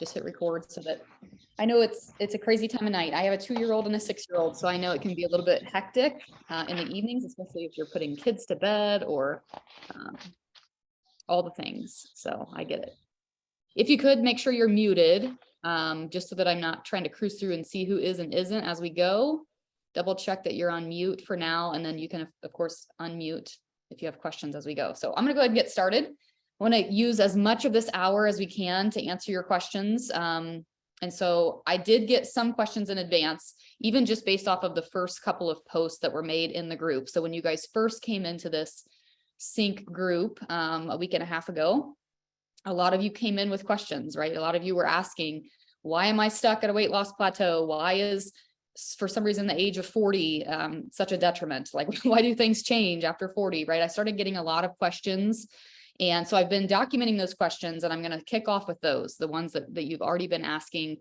just hit record so that I know it's a crazy time of night. I have a 2-year-old and a 6-year-old, so I know it can be a little bit hectic in the evenings, especially if you're putting kids to bed or all the things. So I get it. If you could make sure you're muted, just so that I'm not trying to cruise through and see who is and isn't as we go. Double check that you're on mute for now, and then you can, of course, unmute if you have questions as we go. So I'm going to go ahead and get started. I want to use as much of this hour as we can to answer your questions. And so I did get some questions in advance, even just based off of the first couple of posts that were made in the group. So when you guys first came into this sync group a week and a half ago, a lot of you came in with questions, right? A lot of you were asking, why am I stuck at a weight loss plateau? Why is, for some reason, the age of 40 such a detriment? Like, why do things change after 40, right? I started getting a lot of questions. And so I've been documenting those questions, and I'm going to kick off with those, the ones that you've already been asking,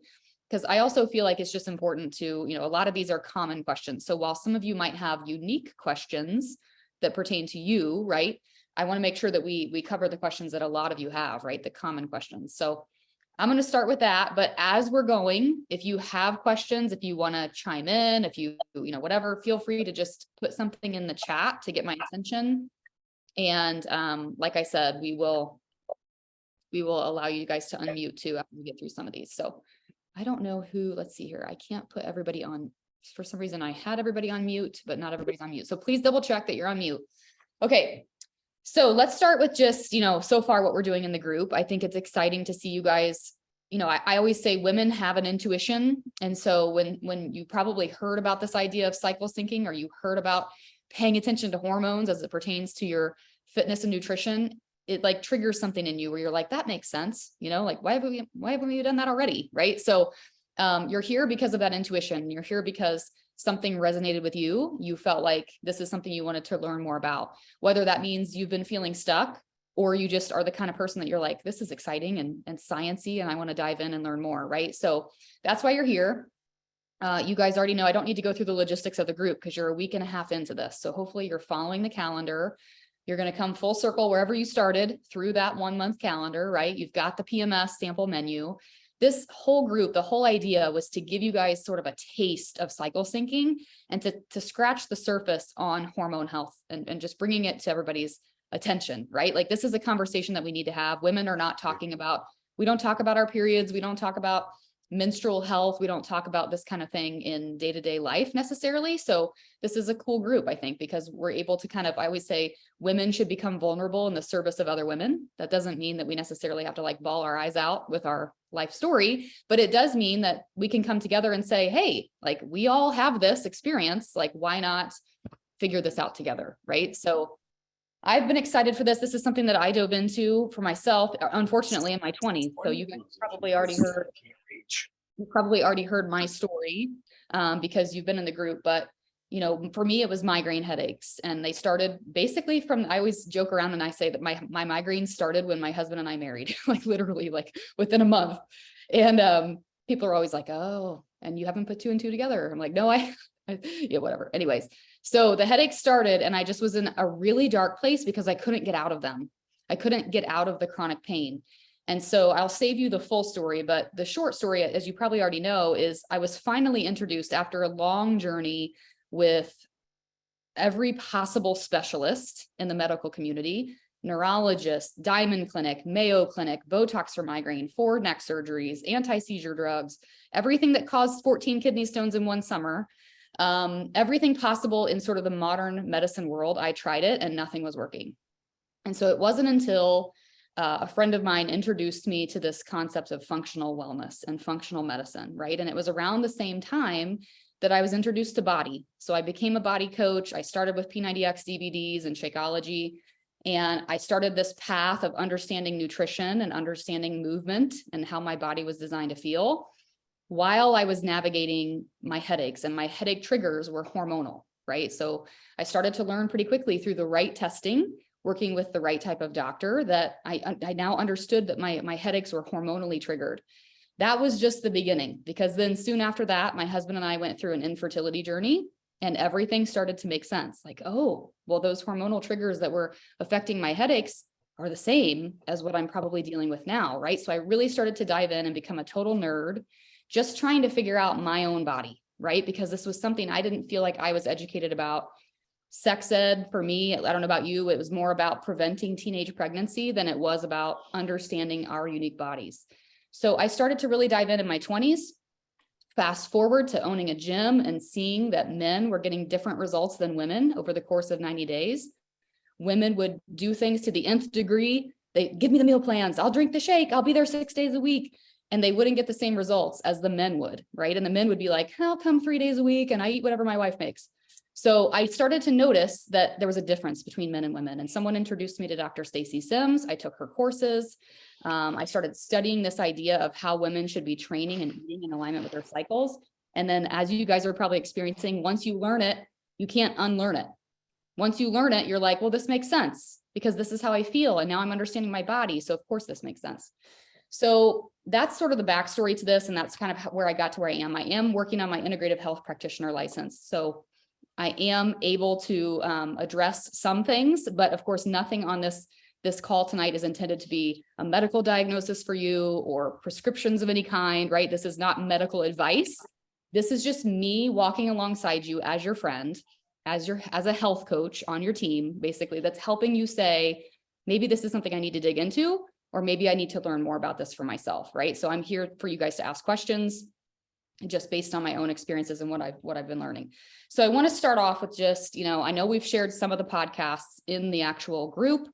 because I also feel like it's just important to, a lot of these are common questions. So while some of you might have unique questions that pertain to you, right? I want to make sure that we cover the questions that a lot of you have, right? The common questions. So I'm going to start with that. But as we're going, if you have questions, if you want to chime in, if you, whatever, feel free to just put something in the chat to get my attention. And like I said, we will allow you guys to unmute too after we get through some of these. So I don't know who, let's see here. I can't put everybody on. For some reason, I had everybody on mute, but not everybody's on mute. So please double check that you're on mute. Okay. So let's start with just, so far what we're doing in the group. I think it's exciting to see you guys. I always say women have an intuition. And so when you probably heard about this idea of cycle syncing, or you heard about paying attention to hormones as it pertains to your fitness and nutrition, it like triggers something in you where you're like, that makes sense. Like, why haven't we done that already? Right. So you're here because of that intuition. You're here because something resonated with you. You felt like this is something you wanted to learn more about, whether that means you've been feeling stuck, or you just are the kind of person that you're like, this is exciting and sciencey, and I want to dive in and learn more. Right. So that's why you're here. You guys already know I don't need to go through the logistics of the group because you're a week and a half into this. So hopefully you're following the calendar. You're going to come full circle wherever you started through that 1-month calendar, right? You've got the PMS sample menu. This whole group, the whole idea was to give you guys sort of a taste of cycle syncing and to scratch the surface on hormone health and just bringing it to everybody's attention, right? Like, this is a conversation that we need to have. Women are not talking about, we don't talk about our periods. We don't talk about menstrual health. We don't talk about this kind of thing in day-to-day life necessarily. So this is a cool group, I think, because we're able to kind of, I always say women should become vulnerable in the service of other women. That doesn't mean that we necessarily have to like bawl our eyes out with our life story, but it does mean that we can come together and say, hey, like, we all have this experience. Like, why not figure this out together? Right. So I've been excited for this. This is something that I dove into for myself, unfortunately, in my 20s. So you guys probably already heard my story because you've been in the group. But, for me, it was migraine headaches. And they started basically from, I always joke around and I say that my migraine started when my husband and I married, like literally like within a month. And people are always like, oh, and you haven't put 2 and 2 together. I'm like, no, yeah, whatever. Anyways, so the headaches started and I just was in a really dark place because I couldn't get out of them. I couldn't get out of the chronic pain. And so I'll save you the full story, but the short story, as you probably already know, is I was finally introduced after a long journey with every possible specialist in the medical community, neurologist, Diamond Clinic, Mayo Clinic, Botox for migraine, 4 neck surgeries, anti-seizure drugs, everything that caused 14 kidney stones in one summer. Everything possible in sort of the modern medicine world. I tried it and nothing was working. And so it wasn't until a friend of mine introduced me to this concept of functional wellness and functional medicine, right? And it was around the same time that I was introduced to body. So I became a body coach. I started with P90X DVDs and Shakeology. And I started this path of understanding nutrition and understanding movement and how my body was designed to feel, while I was navigating my headaches, and my headache triggers were hormonal, right? So I started to learn pretty quickly through the right testing, working with the right type of doctor, that I now understood that my headaches were hormonally triggered. That was just the beginning, because then soon after that, my husband and I went through an infertility journey and everything started to make sense. Like, oh, well, those hormonal triggers that were affecting my headaches are the same as what I'm probably dealing with now, right? So I really started to dive in and become a total nerd, just trying to figure out my own body, right? Because this was something I didn't feel like I was educated about. Sex ed for me, I don't know about you, it was more about preventing teenage pregnancy than it was about understanding our unique bodies. So I started to really dive in my 20s. Fast forward to owning a gym and seeing that men were getting different results than women over the course of 90 days. Women would do things to the nth degree. They give me the meal plans. I'll drink the shake. I'll be there 6 days a week. And they wouldn't get the same results as the men would, right? And the men would be like, I'll come 3 days a week and I eat whatever my wife makes. So I started to notice that there was a difference between men and women. And someone introduced me to Dr. Stacy Sims. I took her courses. I started studying this idea of how women should be training and eating in alignment with their cycles. And then, as you guys are probably experiencing, once you learn it, you can't unlearn it. Once you learn it, you're like, well, this makes sense because this is how I feel. And now I'm understanding my body. So of course this makes sense. So that's sort of the backstory to this. And that's kind of where I got to where I am. I am working on my integrative health practitioner license. So I am able to address some things, but of course, nothing on this call tonight is intended to be a medical diagnosis for you or prescriptions of any kind, right? This is not medical advice. This is just me walking alongside you as your friend, as a health coach on your team, basically, that's helping you say, maybe this is something I need to dig into, or maybe I need to learn more about this for myself, right? So I'm here for you guys to ask questions just based on my own experiences and what I've been learning. So I want to start off with just, I know we've shared some of the podcasts in the actual group.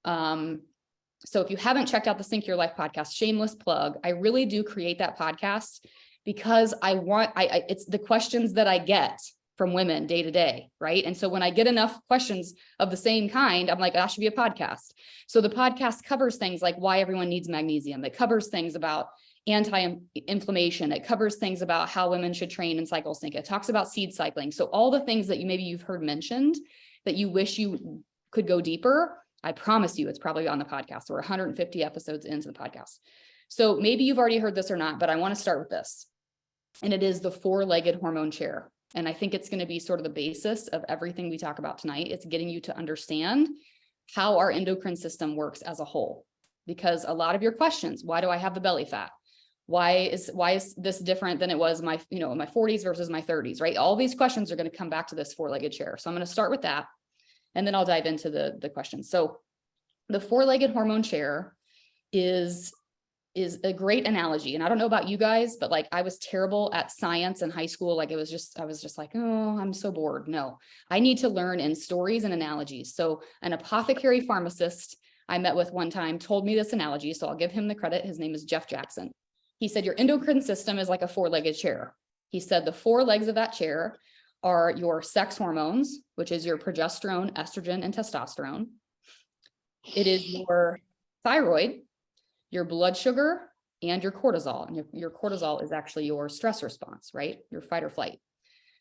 So if you haven't checked out the Sync Your Life podcast, shameless plug, I really do create that podcast because it's the questions that I get from women day to day, right? And so when I get enough questions of the same kind, I'm like, that should be a podcast. So the podcast covers things like why everyone needs magnesium. It covers things about anti-inflammation. It covers things about how women should train in cycle sync. It talks about seed cycling. So all the things that you've heard mentioned that you wish you could go deeper, I promise you it's probably on the podcast. We're 150 episodes into the podcast. So maybe you've already heard this or not, but I want to start with this. And it is the four-legged hormone chair. And I think it's going to be sort of the basis of everything we talk about tonight. It's getting you to understand how our endocrine system works as a whole. Because a lot of your questions, why do I have the belly fat? Why is this different than it was my 40s versus my 30s, right? All these questions are going to come back to this four-legged chair. So I'm going to start with that, and then I'll dive into the questions. So the four-legged hormone chair is a great analogy. And I don't know about you guys, but like I was terrible at science in high school. Like I was just like, oh, I'm so bored. No, I need to learn in stories and analogies. So an apothecary pharmacist I met with one time told me this analogy. So I'll give him the credit. His name is Jeff Jackson. He said, your endocrine system is like a four-legged chair. He said the four legs of that chair are your sex hormones, which is your progesterone, estrogen, and testosterone. It is your thyroid, your blood sugar, and your cortisol. And your cortisol is actually your stress response, right? Your fight or flight.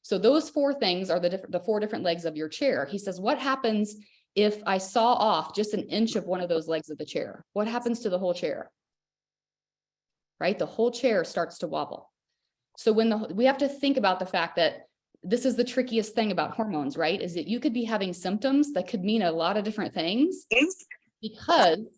So those four things are the four different legs of your chair. He says, what happens if I saw off just an inch of one of those legs of the chair? What happens to the whole chair? Right? The whole chair starts to wobble. So we have to think about the fact that this is the trickiest thing about hormones, right? Is that you could be having symptoms that could mean a lot of different things because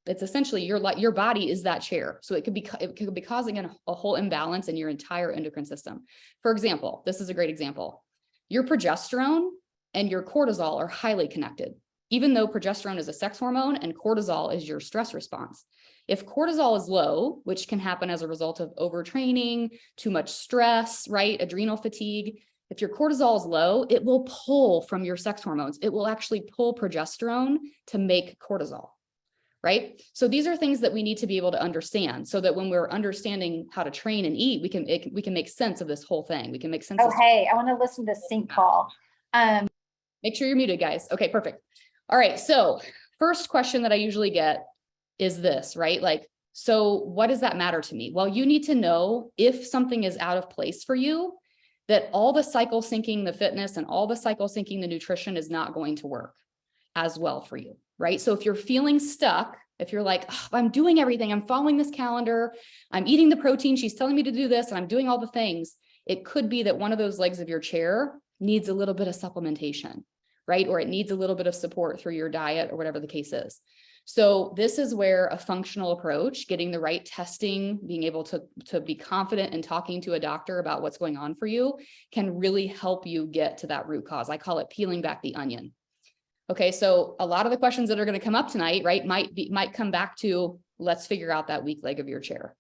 it's essentially your body is that chair. So it could be causing a whole imbalance in your entire endocrine system. For example, this is a great example. Your progesterone and your cortisol are highly connected, even though progesterone is a sex hormone and cortisol is your stress response. If cortisol is low, which can happen as a result of overtraining, too much stress, right? Adrenal fatigue. If your cortisol is low, it will pull from your sex hormones. It will actually pull progesterone to make cortisol, right? So these are things that we need to be able to understand so that when we're understanding how to train and eat, we can make sense of this whole thing. We can make sense. Oh, hey, I want to listen to Sync Call. Make sure you're muted, guys. Okay, perfect. All right. So first question that I usually get is this, right? Like, so what does that matter to me? Well, you need to know if something is out of place for you, that all the cycle syncing, the fitness, and all the cycle syncing, the nutrition is not going to work as well for you, right? So if you're feeling stuck, if you're like, oh, I'm doing everything, I'm following this calendar, I'm eating the protein, she's telling me to do this, and I'm doing all the things, it could be that one of those legs of your chair needs a little bit of supplementation, right? Or it needs a little bit of support through your diet or whatever the case is. So this is where a functional approach, getting the right testing, being able to be confident in talking to a doctor about what's going on for you can really help you get to that root cause. I call it peeling back the onion. Okay, so a lot of the questions that are going to come up tonight, right, might come back to, let's figure out that weak leg of your chair.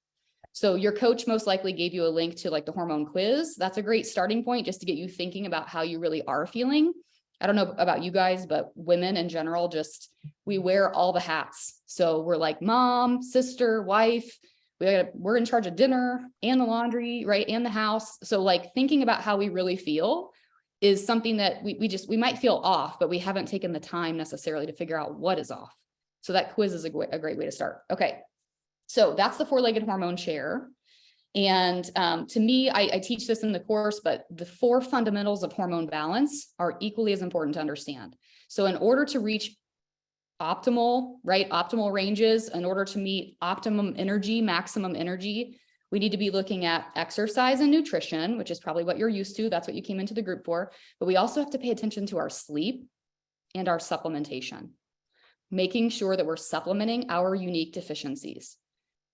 So your coach most likely gave you a link to like the hormone quiz. That's a great starting point just to get you thinking about how you really are feeling. I don't know about you guys, but women in general, just, we wear all the hats. So we're like mom, sister, wife, we're in charge of dinner and the laundry, right? And the house. So like thinking about how we really feel is something that we might feel off, but we haven't taken the time necessarily to figure out what is off. So that quiz is a great way to start. Okay. So that's the four-legged hormone chair. And to me, I teach this in the course, but the 4 fundamentals of hormone balance are equally as important to understand. So in order to reach optimal, right, optimal ranges, in order to meet optimum energy, maximum energy, we need to be looking at exercise and nutrition, which is probably what you're used to. That's what you came into the group for. But we also have to pay attention to our sleep and our supplementation, making sure that we're supplementing our unique deficiencies.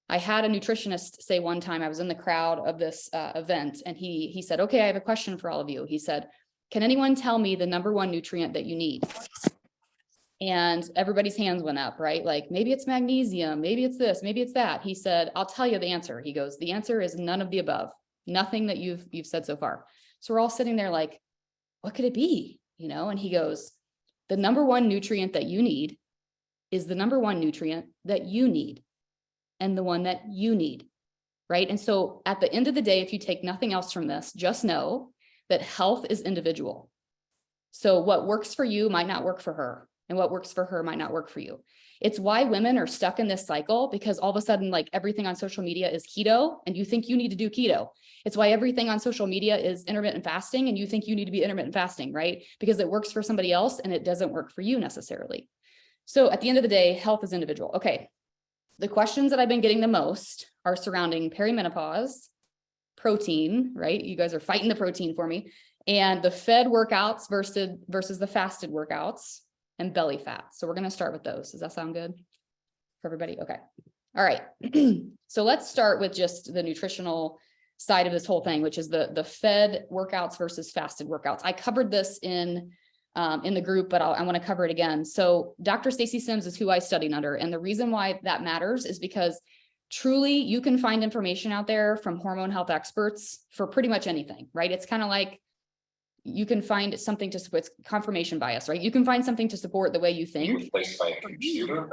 I had a nutritionist say one time, I was in the crowd of this event, and he said, okay, I have a question for all of you. He said, can anyone tell me the number 1 nutrient that you need? And everybody's hands went up, right? Like, maybe it's magnesium, maybe it's this, maybe it's that. He said, I'll tell you the answer. He goes, the answer is none of the above, nothing that you've said so far. So we're all sitting there like, what could it be? You know, and he goes, the number 1 nutrient that you need is the number 1 nutrient that you need, and the one that you need, right? And so at the end of the day, if you take nothing else from this, just know that health is individual. So what works for you might not work for her, and what works for her might not work for you. It's why women are stuck in this cycle, because all of a sudden, like, everything on social media is keto and you think you need to do keto. It's why everything on social media is intermittent fasting and you think you need to be intermittent fasting, right? Because it works for somebody else and it doesn't work for you necessarily. So at the end of the day, health is individual. Okay. The questions that I've been getting the most are surrounding perimenopause, protein, right? You guys are fighting the protein for me, and the fed workouts versus the fasted workouts, and belly fat. So we're going to start with those. Does that sound good for everybody? Okay. All right. So let's start with just the nutritional side of this whole thing, which is the fed workouts versus fasted workouts. I covered this in the group, but I want to cover it again. So Dr. Stacy Sims is who I studied under. And the reason why that matters is because truly you can find information out there from hormone health experts for pretty much anything, right? It's kind of like you can find something to support confirmation bias, right? You can find something to support the way you think. Replaced by a computer.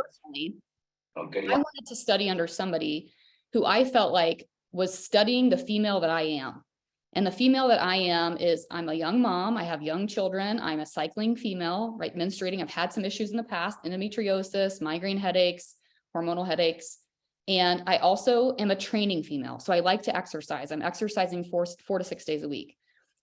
Okay. I wanted to study under somebody who I felt like was studying the female that I am. And the female that I am is, I'm a young mom. I have young children. I'm a cycling female, right? Menstruating. I've had some issues in the past, endometriosis, migraine headaches, hormonal headaches. And I also am a training female. So I like to exercise. I'm exercising 4 to 6 days a week.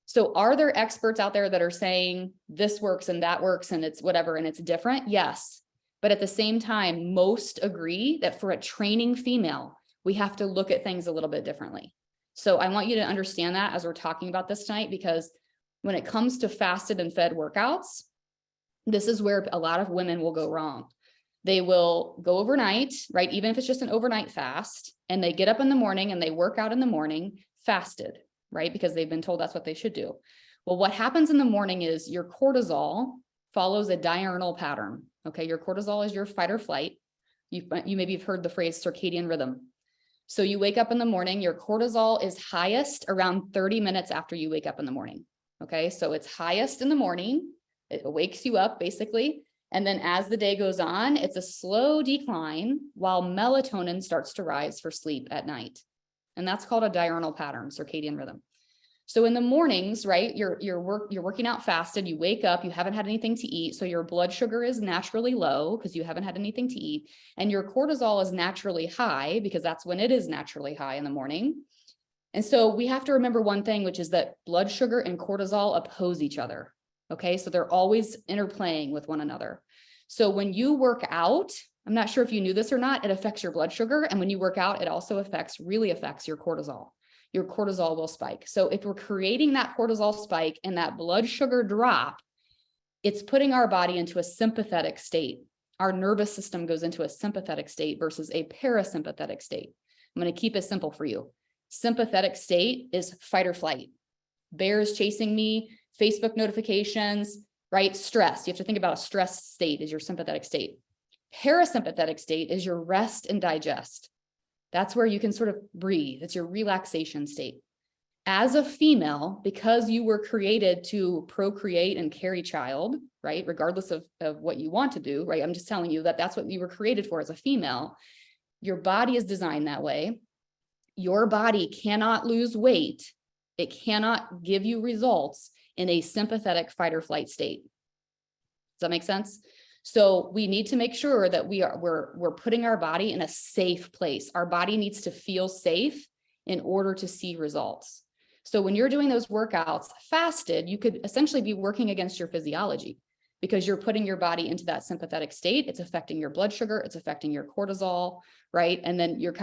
So are there experts out there that are saying this works and that works and it's whatever and it's different? Yes. But at the same time, most agree that for a training female, we have to look at things a little bit differently. So I want you to understand that as we're talking about this tonight, because when it comes to fasted and fed workouts, this is where a lot of women will go wrong. They will go overnight, right? Even if it's just an overnight fast, and they get up in the morning and they work out in the morning fasted, right? Because they've been told that's what they should do. Well, what happens in the morning is your cortisol follows a diurnal pattern. Okay. Your cortisol is your fight or flight. You maybe have heard the phrase circadian rhythm. So you wake up in the morning, your cortisol is highest around 30 minutes after you wake up in the morning. Okay. So it's highest in the morning. It wakes you up basically. And then as the day goes on, it's a slow decline while melatonin starts to rise for sleep at night. And that's called a diurnal pattern, circadian rhythm. So in the mornings, right, you're working out fasted, you wake up, you haven't had anything to eat. So your blood sugar is naturally low because you haven't had anything to eat. And your cortisol is naturally high because that's when it is naturally high in the morning. And so we have to remember one thing, which is that blood sugar and cortisol oppose each other. Okay. So they're always interplaying with one another. So when you work out, I'm not sure if you knew this or not, it affects your blood sugar. And when you work out, it also really affects your cortisol. Your cortisol will spike. So if we're creating that cortisol spike and that blood sugar drop, it's putting our body into a sympathetic state. Our nervous system goes into a sympathetic state versus a parasympathetic state. I'm going to keep it simple for you. Sympathetic state is fight or flight. Bears chasing me, Facebook notifications, right? Stress. You have to think about a stress state is your sympathetic state. Parasympathetic state is your rest and digest. That's where you can sort of breathe. It's your relaxation state. As a female, because you were created to procreate and carry child, right? Regardless of what you want to do, right? I'm just telling you that that's what you were created for as a female. Your body is designed that way. Your body cannot lose weight. It cannot give you results in a sympathetic fight or flight state. Does that make sense? So we need to make sure that we're putting our body in a safe place. Our body needs to feel safe in order to see results. So when you're doing those workouts fasted, you could essentially be working against your physiology because you're putting your body into that sympathetic state. It's affecting your blood sugar. It's affecting your cortisol, right? And then you're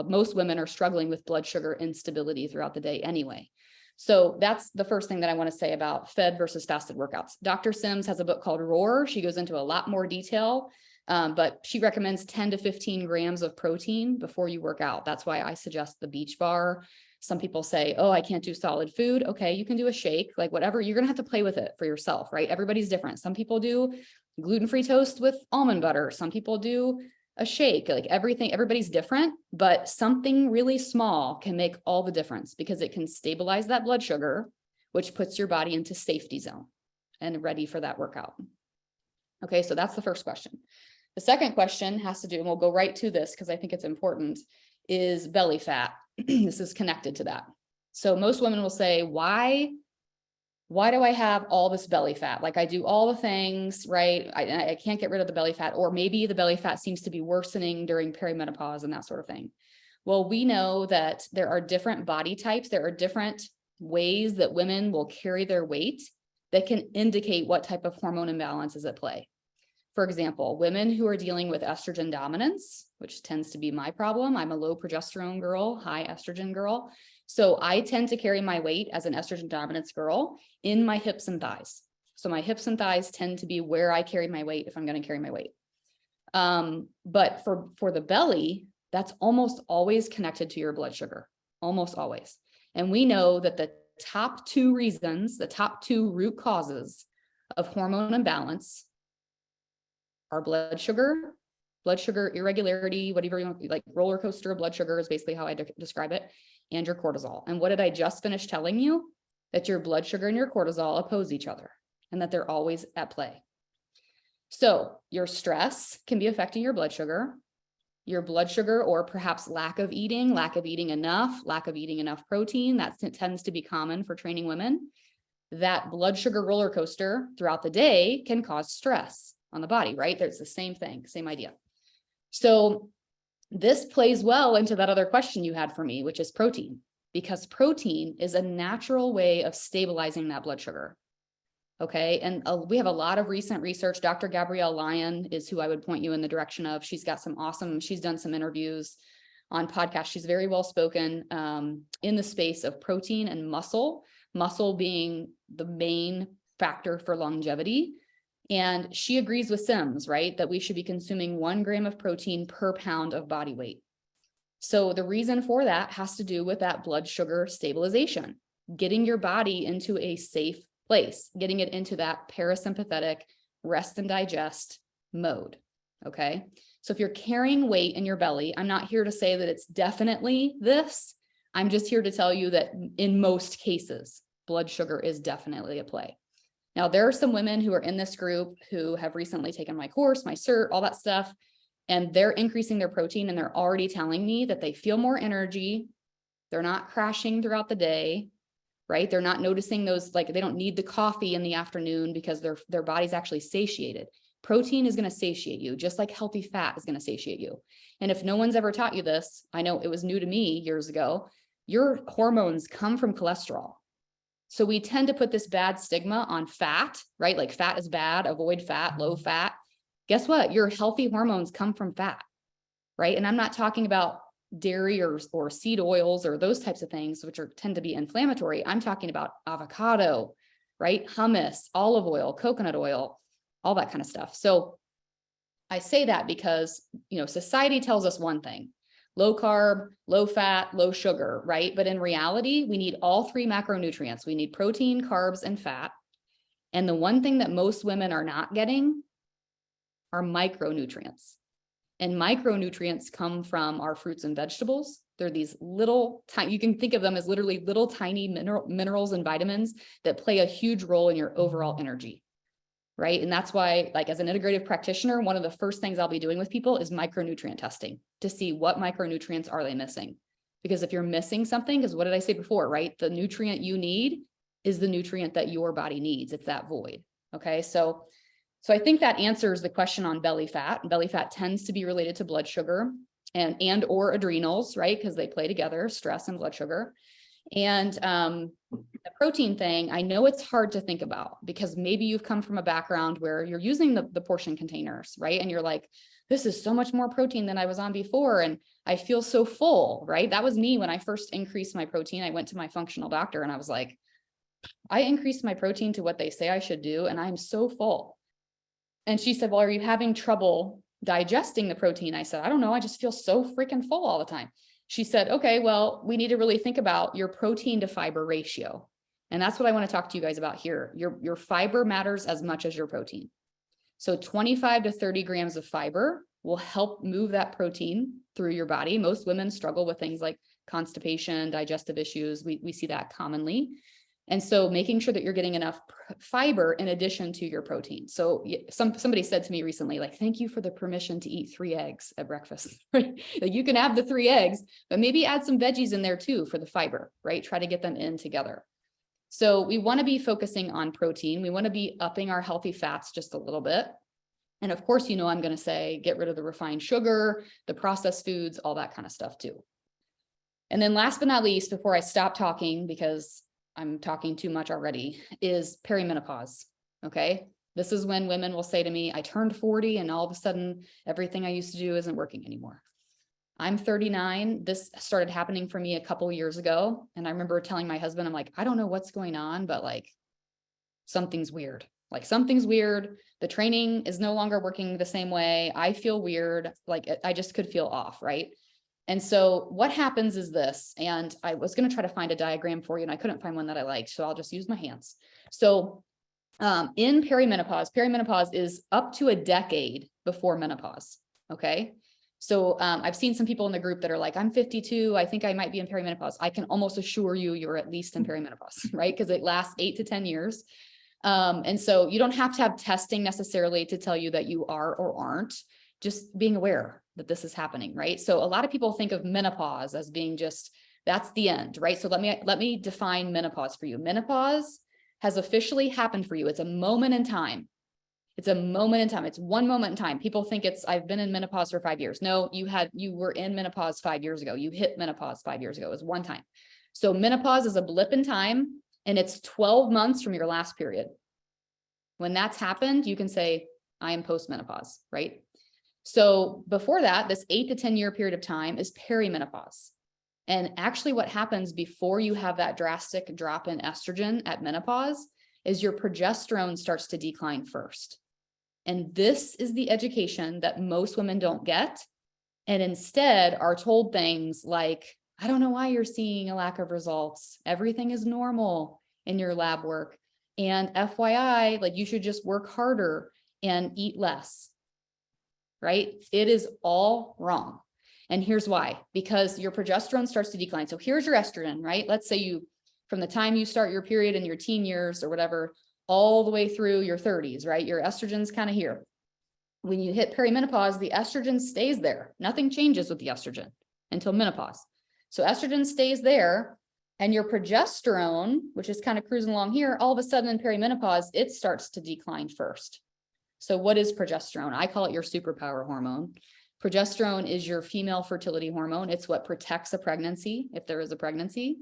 most women are struggling with blood sugar instability throughout the day anyway. So that's the first thing that I want to say about fed versus fasted workouts. Dr. Sims has a book called Roar. She goes into a lot more detail, but she recommends 10 to 15 grams of protein before you work out. That's why I suggest the Beach Bar. Some people say, oh, I can't do solid food. Okay, you can do a shake, like whatever. You're going to have to play with it for yourself, right? Everybody's different. Some people do gluten-free toast with almond butter. Some people do a shake, like everybody's different, but something really small can make all the difference because it can stabilize that blood sugar, which puts your body into safety zone and ready for that workout. Okay, so that's the first question. The second question has to do, and we'll go right to this because I think it's important, is belly fat. This is connected to that. So most women will say, why do I have all this belly fat? Like I do all the things, right? I can't get rid of the belly fat, or maybe the belly fat seems to be worsening during perimenopause and that sort of thing. Well, we know that there are different body types. There are different ways that women will carry their weight that can indicate what type of hormone imbalance is at play. For example, women who are dealing with estrogen dominance, which tends to be my problem. I'm a low progesterone girl, high estrogen girl. So I tend to carry my weight as an estrogen dominance girl in my hips and thighs. So my hips and thighs tend to be where I carry my weight if I'm going to carry my weight. But for the belly, that's almost always connected to your blood sugar, almost always. And we know that the top two reasons, the top two root causes of hormone imbalance are blood sugar irregularity, whatever you want, like roller coaster of blood sugar is basically how I describe it, and your cortisol. And what did I just finish telling you? That your blood sugar and your cortisol oppose each other and that they're always at play. So your stress can be affecting your blood sugar, or perhaps lack of eating enough protein. That tends to be common for training women. That blood sugar roller coaster throughout the day can cause stress on the body, right? There's the same thing, same idea. So this plays well into that other question you had for me, which is protein, because protein is a natural way of stabilizing that blood sugar. Okay. And we have a lot of recent research. Dr. Gabrielle Lyon is who I would point you in the direction of. She's got she's done some interviews on podcasts. She's very well spoken in the space of protein and muscle being the main factor for longevity. And she agrees with Sims, right? That we should be consuming 1 gram of protein per pound of body weight. So the reason for that has to do with that blood sugar stabilization, getting your body into a safe place, getting it into that parasympathetic rest and digest mode. Okay. So if you're carrying weight in your belly, I'm not here to say that it's definitely this. I'm just here to tell you that in most cases, blood sugar is definitely at play. Now, there are some women who are in this group who have recently taken my course, my cert, all that stuff, and they're increasing their protein and they're already telling me that they feel more energy. They're not crashing throughout the day, right? They're not noticing those, like they don't need the coffee in the afternoon because their body's actually satiated. Protein is going to satiate you, just like healthy fat is going to satiate you. And if no one's ever taught you this, I know it was new to me years ago, your hormones come from cholesterol. So we tend to put this bad stigma on fat, right? Like fat is bad, avoid fat, low fat. Guess what? Your healthy hormones come from fat, right? And I'm not talking about dairy or seed oils or those types of things, which tend to be inflammatory. I'm talking about avocado, right? Hummus, olive oil, coconut oil, all that kind of stuff. So I say that because, society tells us one thing: low carb, low fat, low sugar, right? But in reality, we need all three macronutrients. We need protein, carbs, and fat. And the one thing that most women are not getting are micronutrients. And micronutrients come from our fruits and vegetables. They're these little tiny, you can think of them as literally little tiny minerals and vitamins that play a huge role in your overall energy, right? And that's why, like, as an integrative practitioner, one of the first things I'll be doing with people is micronutrient testing to see what micronutrients are they missing. Because if you're missing something, because what did I say before, right? The nutrient you need is the nutrient that your body needs. It's that void. Okay. So I think that answers the question on belly fat. Belly fat tends to be related to blood sugar and or adrenals, right? Because they play together, stress and blood sugar. And the protein thing, I know it's hard to think about because maybe you've come from a background where you're using the portion containers, right? And you're like, this is so much more protein than I was on before, and I feel so full, right? That was me when I first increased my protein. I went to my functional doctor and I was like, I increased my protein to what they say I should do, and I'm so full. And she said, well, are you having trouble digesting the protein? I said, I don't know. I just feel so freaking full all the time. She said, okay, well, we need to really think about your protein to fiber ratio. And that's what I want to talk to you guys about here. Your fiber matters as much as your protein. So 25 to 30 grams of fiber will help move that protein through your body. Most women struggle with things like constipation, digestive issues. We see that commonly. And so making sure that you're getting enough fiber in addition to your protein. So somebody said to me recently, like, thank you for the permission to eat 3 eggs at breakfast, right? Like, you can have the 3 eggs, but maybe add some veggies in there too for the fiber, right? Try to get them in together. So we want to be focusing on protein. We want to be upping our healthy fats just a little bit. And of course, I'm going to say, get rid of the refined sugar, the processed foods, all that kind of stuff too. And then last but not least, before I stop talking, because I'm talking too much already, is perimenopause. Okay. This is when women will say to me, I turned 40 and all of a sudden everything I used to do isn't working anymore. I'm 39. This started happening for me a couple years ago. And I remember telling my husband, I'm like, I don't know what's going on, but like something's weird. Like something's weird. The training is no longer working the same way. I feel weird. Like I just could feel off. Right. And so what happens is this, and I was going to try to find a diagram for you and I couldn't find one that I liked. So I'll just use my hands. So in perimenopause is up to a decade before menopause. Okay. So I've seen some people in the group that are like, I'm 52. I think I might be in perimenopause. I can almost assure you, you're at least in perimenopause, right? Because it lasts 8 to 10 years. And so you don't have to have testing necessarily to tell you that you are or aren't, just being aware that this is happening, right? So a lot of people think of menopause as being just, that's the end, right? So let me define menopause for you. Menopause has officially happened for you. It's a moment in time. It's a moment in time. It's one moment in time. People think I've been in menopause for 5 years. No, you were in menopause 5 years ago. You hit menopause 5 years ago. It was one time. So menopause is a blip in time, and it's 12 months from your last period. When that's happened, you can say, I am post-menopause, right? So before that, this 8 to 10 year period of time is perimenopause. And actually what happens before you have that drastic drop in estrogen at menopause is your progesterone starts to decline first. And this is the education that most women don't get, and instead are told things like, I don't know why you're seeing a lack of results. Everything is normal in your lab work. And FYI, like, you should just work harder and eat less, right? It is all wrong. And here's why: because your progesterone starts to decline. So here's your estrogen, right? Let's say from the time you start your period in your teen years or whatever, all the way through your 30s, right? Your estrogen's kind of here. When you hit perimenopause, the estrogen stays there. Nothing changes with the estrogen until menopause. So estrogen stays there, and your progesterone, which is kind of cruising along here, all of a sudden in perimenopause, it starts to decline first. So what is progesterone? I call it your superpower hormone. Progesterone is your female fertility hormone. It's what protects a pregnancy, if there is a pregnancy.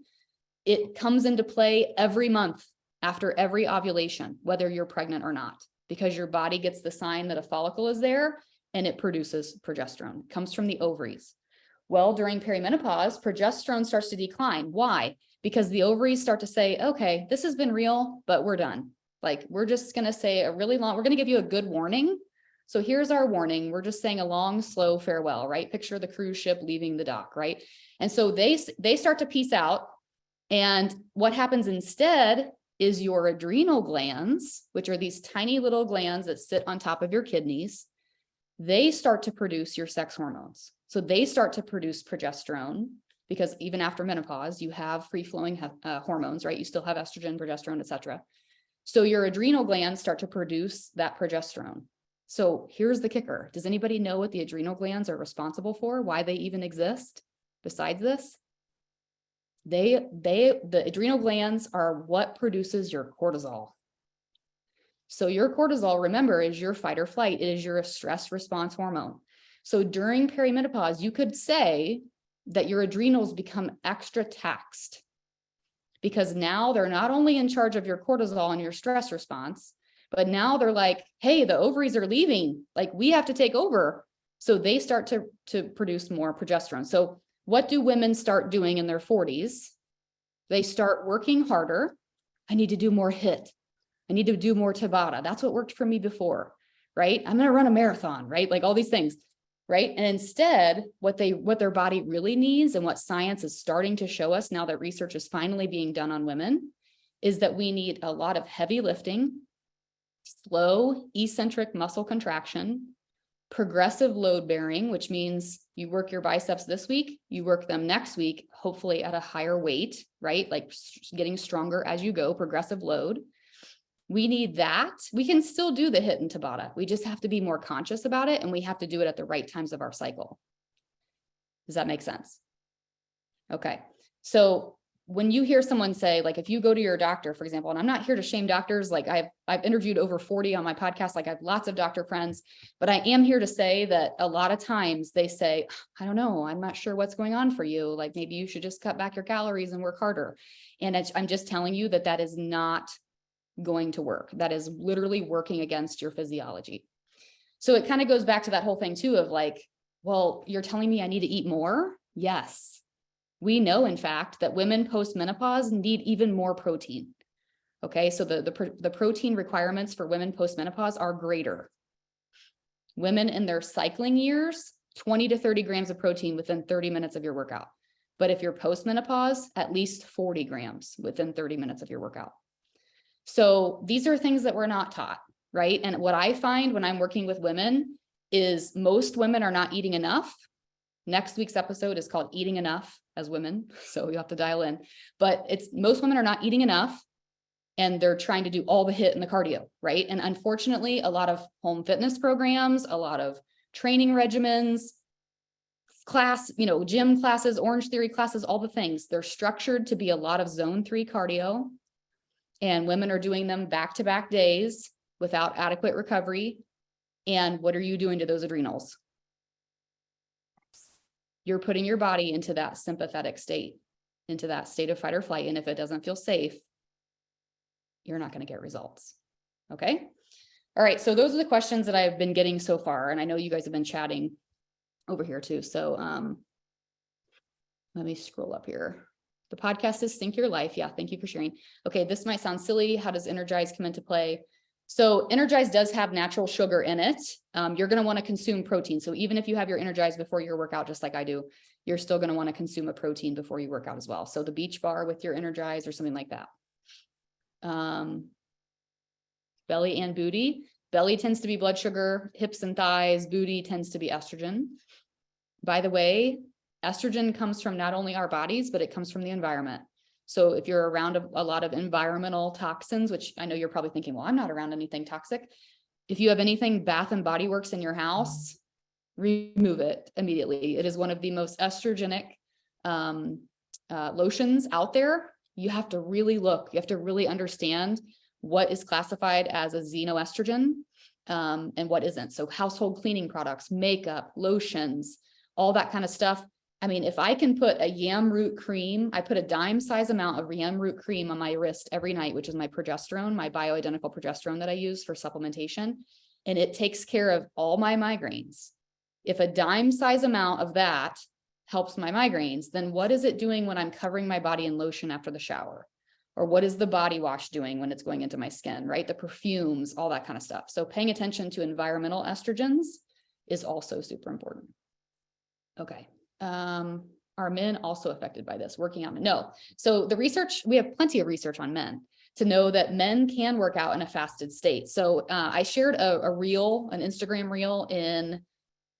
It comes into play every month after every ovulation, whether you're pregnant or not, because your body gets the sign that a follicle is there and it produces progesterone. It comes from the ovaries. Well, during perimenopause, progesterone starts to decline. Why? because the ovaries start to say, okay, this has been real, but we're done. Like, we're just going to say we're going to give you a good warning. So here's our warning. We're just saying a long, slow farewell, right? Picture the cruise ship leaving the dock, right? And so they start to peace out. And what happens instead is your adrenal glands, which are these tiny little glands that sit on top of your kidneys, they start to produce your sex hormones. So they start to produce progesterone, because even after menopause, you have free-flowing hormones, right? You still have estrogen, progesterone, etc. So your adrenal glands start to produce that progesterone. So here's the kicker. Does anybody know what the adrenal glands are responsible for? Why they even exist besides this? The adrenal glands are what produces your cortisol. So your cortisol, remember, is your fight or flight. It is your stress response hormone. So during perimenopause, you could say that your adrenals become extra taxed, because now they're not only in charge of your cortisol and your stress response, but now they're like, hey, the ovaries are leaving, like we have to take over. So they start to produce more progesterone. So what do women start doing in their 40s? They start working harder. I need to do more HIIT. I need to do more Tabata. That's what worked for me before, right? I'm going to run a marathon, right? Like all these things, right? And instead, what their body really needs, and what science is starting to show us now that research is finally being done on women, is that we need a lot of heavy lifting, slow eccentric muscle contraction, progressive load bearing, which means you work your biceps this week, you work them next week, hopefully at a higher weight, right? Like getting stronger as you go, progressive load. We need that. We can still do the HIIT and Tabata. We just have to be more conscious about it, and we have to do it at the right times of our cycle. Does that make sense? Okay. So when you hear someone say, like, if you go to your doctor, for example, and I'm not here to shame doctors, like I've interviewed over 40 on my podcast, like I have lots of doctor friends, but I am here to say that a lot of times they say, I don't know, I'm not sure what's going on for you. Like maybe you should just cut back your calories and work harder. And I'm just telling you that that is not going to work. That is literally working against your physiology. So it kind of goes back to that whole thing too of like, well, you're telling me I need to eat more? Yes. We know, in fact, that women post-menopause need even more protein. Okay, so the protein requirements for women post-menopause are greater. Women in their cycling years, 20 to 30 grams of protein within 30 minutes of your workout. But if you're post-menopause, at least 40 grams within 30 minutes of your workout. So these are things that we're not taught, right? And what I find when I'm working with women is most women are not eating enough. Next week's episode is called Eating Enough as Women, so you have to dial in. But it's most women are not eating enough, and they're trying to do all the HIIT and the cardio, right? And unfortunately, a lot of home fitness programs, a lot of training regimens, gym classes, Orange Theory classes, all the things, they're structured to be a lot of zone 3 cardio, and women are doing them back-to-back days without adequate recovery. And what are you doing to those adrenals? You're putting your body into that sympathetic state, into that state of fight or flight. And if it doesn't feel safe, you're not going to get results. Okay. All right. So those are the questions that I've been getting so far. And I know you guys have been chatting over here too. So let me scroll up here. The podcast is Sync Your Life. Yeah. Thank you for sharing. Okay. This might sound silly. How does Energize come into play? So Energize does have natural sugar in it. You're going to want to consume protein. So even if you have your Energize before your workout, just like I do, you're still going to want to consume a protein before you work out as well. So the Beach Bar with your Energize or something like that. Belly and booty. Belly tends to be blood sugar, hips and thighs. Booty tends to be estrogen. By the way, estrogen comes from not only our bodies, but it comes from the environment. So if you're around a lot of environmental toxins, which I know you're probably thinking, well, I'm not around anything toxic. If you have anything Bath and Body Works in your house, remove it immediately. It is one of the most estrogenic lotions out there. You have to really look, you have to really understand what is classified as a xenoestrogen and what isn't. So household cleaning products, makeup, lotions, all that kind of stuff. I mean, if I can put a yam root cream, I put a dime size amount of yam root cream on my wrist every night, which is my progesterone, my bioidentical progesterone that I use for supplementation, and it takes care of all my migraines. If a dime size amount of that helps my migraines, then what is it doing when I'm covering my body in lotion after the shower? Or what is the body wash doing when it's going into my skin, right? The perfumes, all that kind of stuff. So paying attention to environmental estrogens is also super important. Okay. Are men also affected by this? Working out? No. So the research, we have plenty of research on men to know that men can work out in a fasted state. So I shared a reel, an Instagram reel in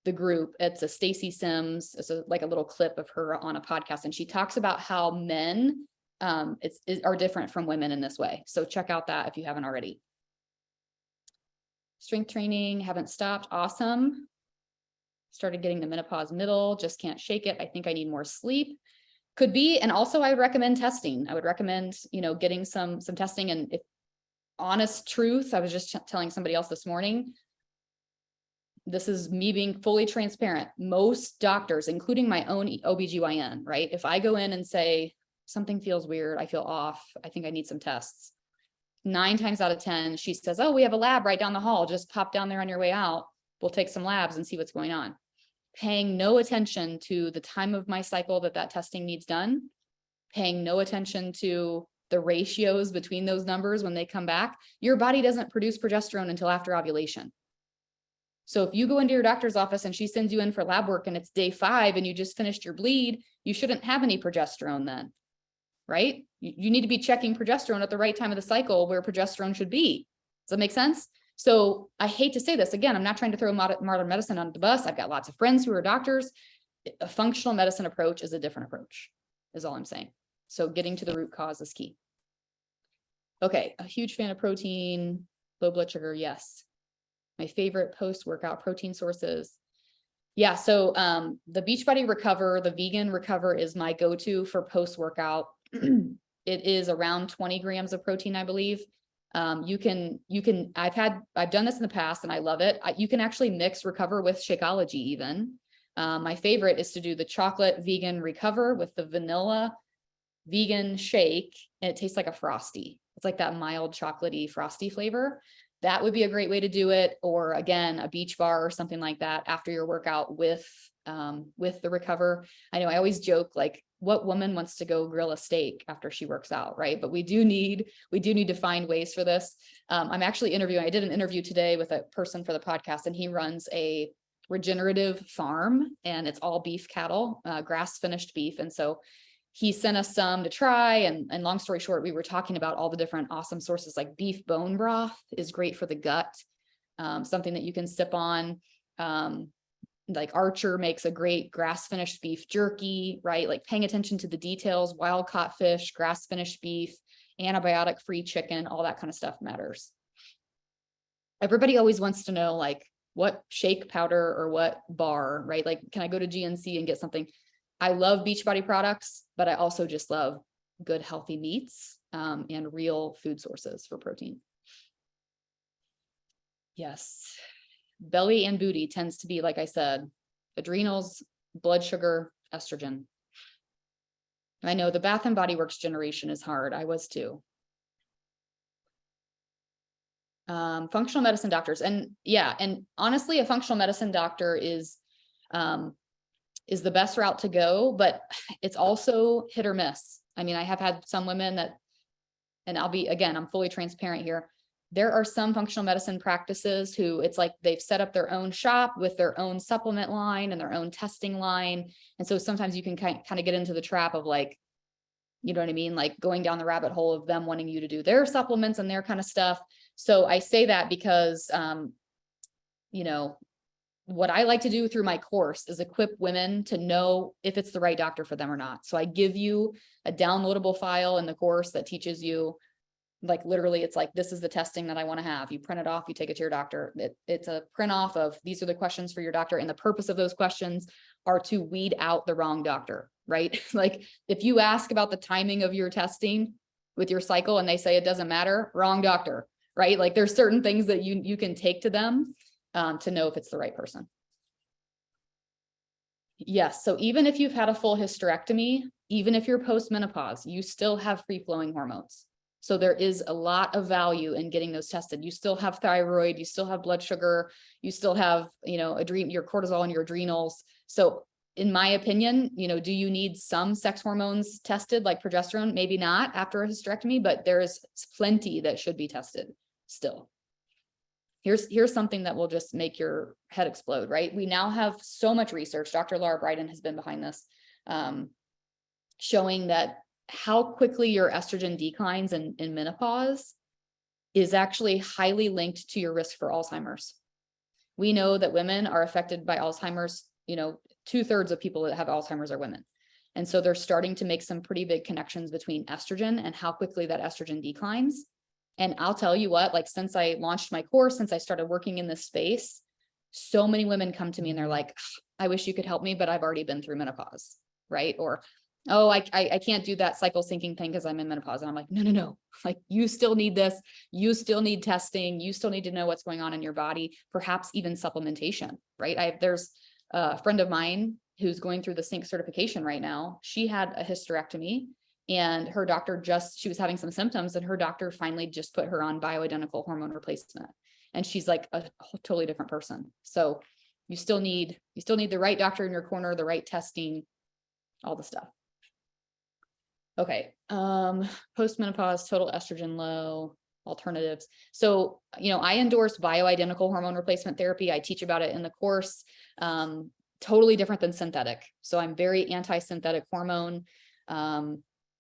the group. It's a Stacy Sims. It's like a little clip of her on a podcast. And she talks about how men are different from women in this way. So check out that if you haven't already. Strength training, haven't stopped. Awesome. Started getting the menopause middle, just can't shake it. I think I need more sleep. Could be. And also I would recommend testing. I would recommend, getting some testing. And if honest truth, I was just telling somebody else this morning, this is me being fully transparent. Most doctors, including my own OBGYN, right? If I go in and say, something feels weird, I feel off, I think I need some tests. 9 times out of 10, she says, oh, we have a lab right down the hall. Just pop down there on your way out. We'll take some labs and see what's going on. Paying no attention to the time of my cycle that testing needs done. Paying no attention to the ratios between those numbers when they come back. Your body doesn't produce progesterone until after ovulation. So if you go into your doctor's office and she sends you in for lab work and it's day 5 and you just finished your bleed, you shouldn't have any progesterone then, right? You need to be checking progesterone at the right time of the cycle where progesterone should be. Does that make sense? So I hate to say this again, I'm not trying to throw modern medicine under the bus. I've got lots of friends who are doctors. A functional medicine approach is a different approach, is all I'm saying. So getting to the root cause is key. Okay, a huge fan of protein, low blood sugar, yes. My favorite post-workout protein sources. Yeah, so the Beachbody Recover, the vegan Recover is my go-to for post-workout. It is around 20 grams of protein, I believe. I've done this in the past and I love it. You can actually mix Recover with Shakeology even. My favorite is to do the chocolate vegan Recover with the vanilla vegan shake, and it tastes like a Frosty. It's like that mild chocolatey frosty flavor. That would be a great way to do it. Or again, a beach bar or something like that after your workout with the Recover. I know I always joke, like, what woman wants to go grill a steak after she works out, right? But we do need to find ways for this. I'm actually interviewing, I did an interview today with a person for the podcast, and he runs a regenerative farm and it's all beef cattle, grass finished beef. And so he sent us some to try. And long story short, we were talking about all the different awesome sources, like beef bone broth is great for the gut. Something that you can sip on. Like Archer makes a great grass finished beef jerky, right? Like paying attention to the details, wild caught fish, grass finished beef, antibiotic free chicken, all that kind of stuff matters. Everybody always wants to know, like, what shake powder or what bar, right? Like, can I go to GNC and get something? I love Beachbody products, but I also just love good, healthy meats and real food sources for protein. Yes. Belly and booty tends to be, like I said, adrenals, blood sugar, estrogen. I know the Bath and Body Works generation is hard. I was too. Functional medicine doctors. And yeah, and honestly, a functional medicine doctor is the best route to go, but it's also hit or miss. I mean, I have had some women that, and I'm fully transparent here. There are some functional medicine practices who it's like they've set up their own shop with their own supplement line and their own testing line. And so sometimes you can kind of get into the trap of, like, you know what I mean? Like going down the rabbit hole of them wanting you to do their supplements and their kind of stuff. So I say that because, what I like to do through my course is equip women to know if it's the right doctor for them or not. So I give you a downloadable file in the course that teaches you, like, literally, it's like, this is the testing that I want to have. You print it off, you take it to your doctor. It's a print off of, these are the questions for your doctor. And the purpose of those questions are to weed out the wrong doctor, right? Like if you ask about the timing of your testing with your cycle and they say it doesn't matter, wrong doctor, right? Like there's certain things that you can take to them to know if it's the right person. Yes. So even if you've had a full hysterectomy, even if you're post-menopause, you still have free-flowing hormones. So there is a lot of value in getting those tested. You still have thyroid, you still have blood sugar, you still have, your cortisol and your adrenals. So in my opinion, do you need some sex hormones tested like progesterone? Maybe not after a hysterectomy, but there's plenty that should be tested still. Here's something that will just make your head explode, right? We now have so much research. Dr. Laura Bryden has been behind this, showing that how quickly your estrogen declines in menopause is actually highly linked to your risk for Alzheimer's. We know that women are affected by Alzheimer's, 2/3 of people that have Alzheimer's are women. And so they're starting to make some pretty big connections between estrogen and how quickly that estrogen declines. And I'll tell you what, like since I launched my course, since I started working in this space, so many women come to me and they're like, I wish you could help me, but I've already been through menopause, right? Or, oh, I can't do that cycle syncing thing because I'm in menopause. And I'm like, no, like you still need this. You still need testing. You still need to know what's going on in your body, perhaps even supplementation, right? There's a friend of mine who's going through the sync certification right now. She had a hysterectomy and her doctor she was having some symptoms and her doctor finally just put her on bioidentical hormone replacement. And she's like a totally different person. So you still need the right doctor in your corner, the right testing, all the stuff. Okay. Postmenopause, total estrogen low, alternatives. So, I endorse bioidentical hormone replacement therapy. I teach about it in the course. Totally different than synthetic. So I'm very anti-synthetic hormone,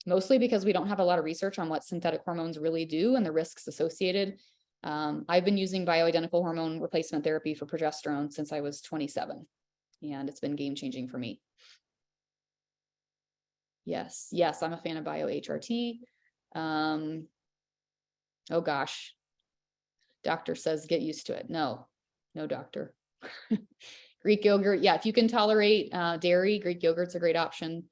mostly because we don't have a lot of research on what synthetic hormones really do and the risks associated. I've been using bioidentical hormone replacement therapy for progesterone since I was 27, and it's been game-changing for me. Yes, I'm a fan of BioHRT. Oh gosh. Doctor says get used to it. No, doctor. Greek yogurt. Yeah, if you can tolerate dairy, Greek yogurt's a great option.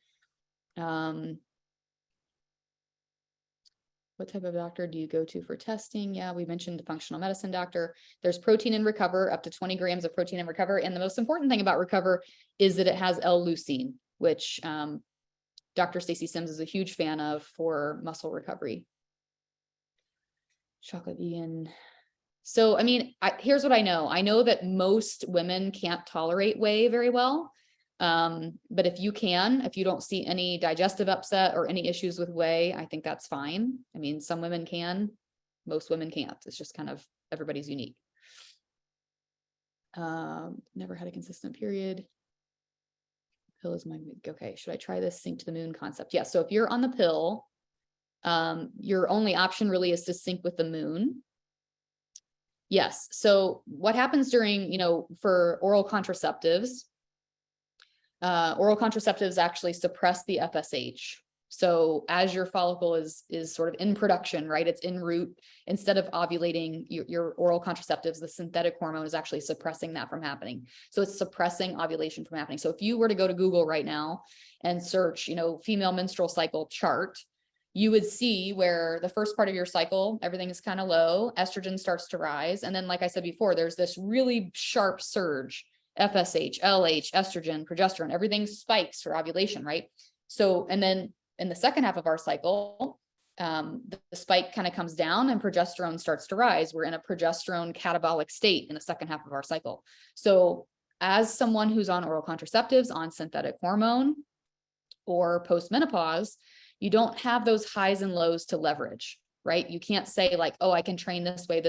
What type of doctor do you go to for testing? Yeah, we mentioned the functional medicine doctor. There's Protein and Recover, up to 20 grams of Protein and Recover. And the most important thing about Recover is that it has L-leucine, which Dr. Stacy Sims is a huge fan of for muscle recovery. Chocolate vegan. So, I mean, here's what I know. I know that most women can't tolerate whey very well. But if you don't see any digestive upset or any issues with whey, I think that's fine. I mean, some women can, most women can't. It's just kind of, everybody's unique. Never had a consistent period. Pill is my, okay. Should I try this sync to the moon concept? Yeah. So if you're on the pill, your only option really is to sync with the moon. Yes. So what happens during, for oral contraceptives actually suppress the FSH. So as your follicle is sort of in production, right? It's en route, instead of ovulating your oral contraceptives, the synthetic hormone is actually suppressing that from happening. So it's suppressing ovulation from happening. So if you were to go to Google right now and search, female menstrual cycle chart, you would see where the first part of your cycle, everything is kind of low, estrogen starts to rise. And then, like I said before, there's this really sharp surge, FSH, LH, estrogen, progesterone, everything spikes for ovulation, right? So, and then in the second half of our cycle, the spike kind of comes down and progesterone starts to rise. We're in a progesterone catabolic state in the second half of our cycle. So as someone who's on oral contraceptives, on synthetic hormone, or postmenopause, you don't have those highs and lows to leverage, right? You can't say like, oh, I can train this way,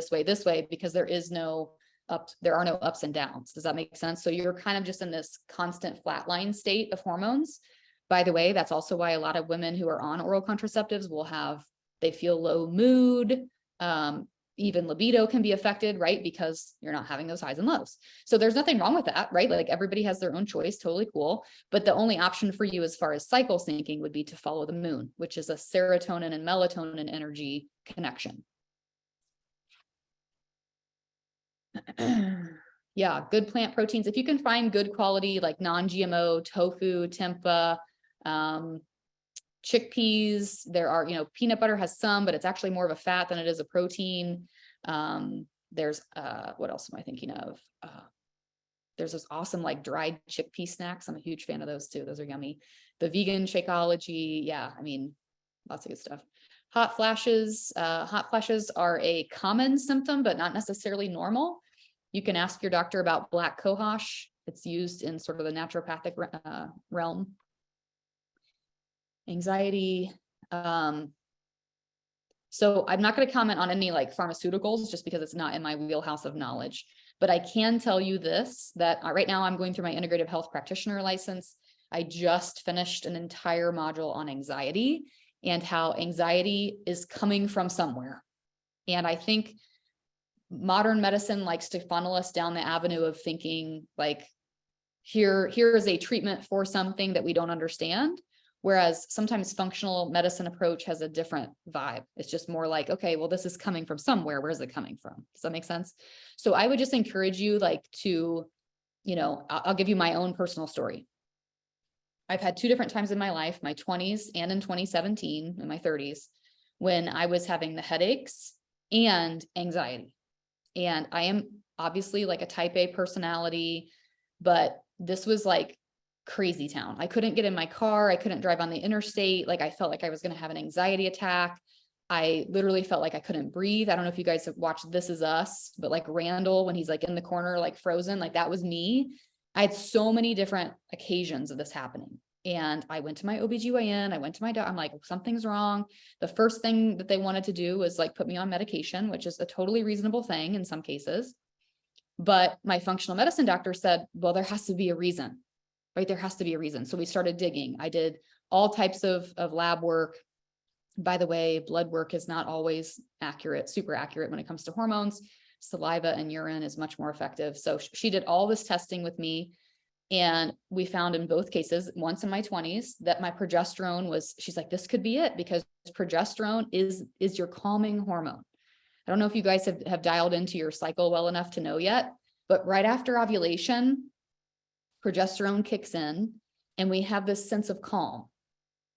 because there are no ups and downs. Does that make sense? So you're kind of just in this constant flatline state of hormones. By the way, that's also why a lot of women who are on oral contraceptives they feel low mood, even libido can be affected, right? Because you're not having those highs and lows. So there's nothing wrong with that, right? Like everybody has their own choice, totally cool. But the only option for you as far as cycle syncing would be to follow the moon, which is a serotonin and melatonin energy connection. Yeah, good plant proteins. If you can find good quality, like non-GMO, tofu, tempeh, chickpeas, there are, peanut butter has some, but it's actually more of a fat than it is a protein. There's, what else am I thinking of? There's this awesome like dried chickpea snacks. I'm a huge fan of those too. Those are yummy. The vegan Shakeology. Yeah. I mean, lots of good stuff. Hot flashes are a common symptom, but not necessarily normal. You can ask your doctor about black cohosh. It's used in sort of the naturopathic realm. Anxiety. So I'm not going to comment on any like pharmaceuticals just because it's not in my wheelhouse of knowledge, but I can tell you this, that right now I'm going through my integrative health practitioner license. I just finished an entire module on anxiety and how anxiety is coming from somewhere. And I think modern medicine likes to funnel us down the avenue of thinking like, here is a treatment for something that we don't understand. Whereas sometimes functional medicine approach has a different vibe. It's just more like, okay, well, this is coming from somewhere. Where's it coming from? Does that make sense? So I would just encourage you like to, I'll give you my own personal story. I've had two different times in my life, my 20s and in 2017, in my 30s, when I was having the headaches and anxiety. And I am obviously like a type A personality, but this was like crazy town. I couldn't get in my car. I couldn't drive on the interstate. Like I felt like I was going to have an anxiety attack. I literally felt like I couldn't breathe. I don't know if you guys have watched This Is Us, but like Randall, when he's like in the corner, like frozen, like that was me. I had so many different occasions of this happening. And I went to my OBGYN, I went to my doctor, I'm like, something's wrong. The first thing that they wanted to do was like put me on medication, which is a totally reasonable thing in some cases. But my functional medicine doctor said, well, there has to be a reason, right? There has to be a reason. So we started digging. I did all types of lab work. By the way, blood work is not always accurate, super accurate when it comes to hormones. Saliva and urine is much more effective. So she did all this testing with me. And we found in both cases, once in my 20s, that my progesterone was, she's like, this could be it, because progesterone is your calming hormone. I don't know if you guys have dialed into your cycle well enough to know yet, but right after ovulation, progesterone kicks in and we have this sense of calm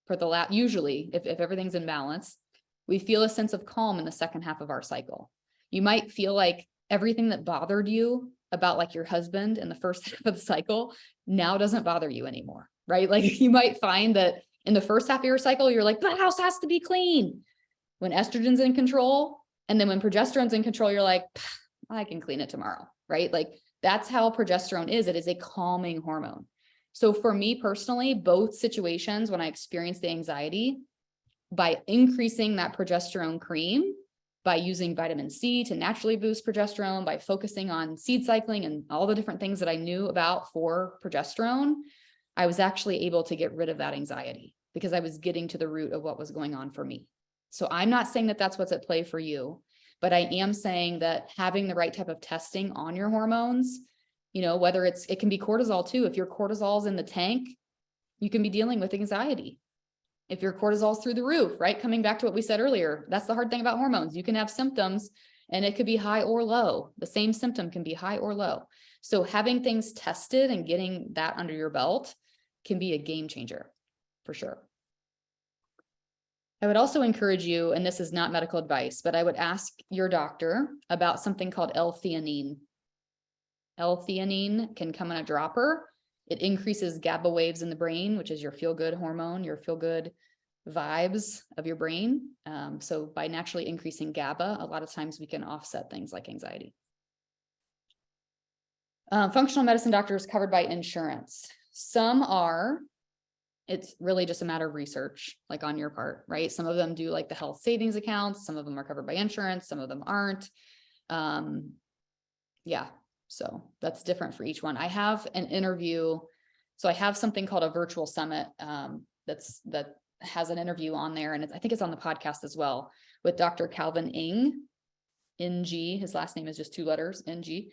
for the usually if everything's in balance, we feel a sense of calm in the second half of our cycle. You might feel like everything that bothered you about like your husband in the first half of the cycle now doesn't bother you anymore, right? Like you might find that in the first half of your cycle, you're like, the house has to be clean. When estrogen's in control, and then when progesterone's in control, you're like, I can clean it tomorrow, right? Like that's how progesterone is. It is a calming hormone. So for me personally, both situations, when I experienced the anxiety, by increasing that progesterone cream, by using vitamin C to naturally boost progesterone, by focusing on seed cycling and all the different things that I knew about for progesterone, I was actually able to get rid of that anxiety because I was getting to the root of what was going on for me. So I'm not saying that that's what's at play for you, but I am saying that having the right type of testing on your hormones, whether it can be cortisol too. If your cortisol's in the tank, you can be dealing with anxiety. If your cortisol's through the roof, right? Coming back to what we said earlier, that's the hard thing about hormones. You can have symptoms and it could be high or low. The same symptom can be high or low. So having things tested and getting that under your belt can be a game changer for sure. I would also encourage you, and this is not medical advice, but I would ask your doctor about something called L-theanine. L-theanine can come in a dropper. It increases GABA waves in the brain, which is your feel-good hormone, your feel-good vibes of your brain. So by naturally increasing GABA, a lot of times we can offset things like anxiety. Functional medicine doctors covered by insurance. Some are, it's really just a matter of research, like on your part, right? Some of them do like the health savings accounts. Some of them are covered by insurance. Some of them aren't. Yeah. So that's different for each one. I have an interview. So I have something called a virtual summit that has an interview on there. And I think it's on the podcast as well with Dr. Calvin Ng, NG. His last name is just 2 letters, NG.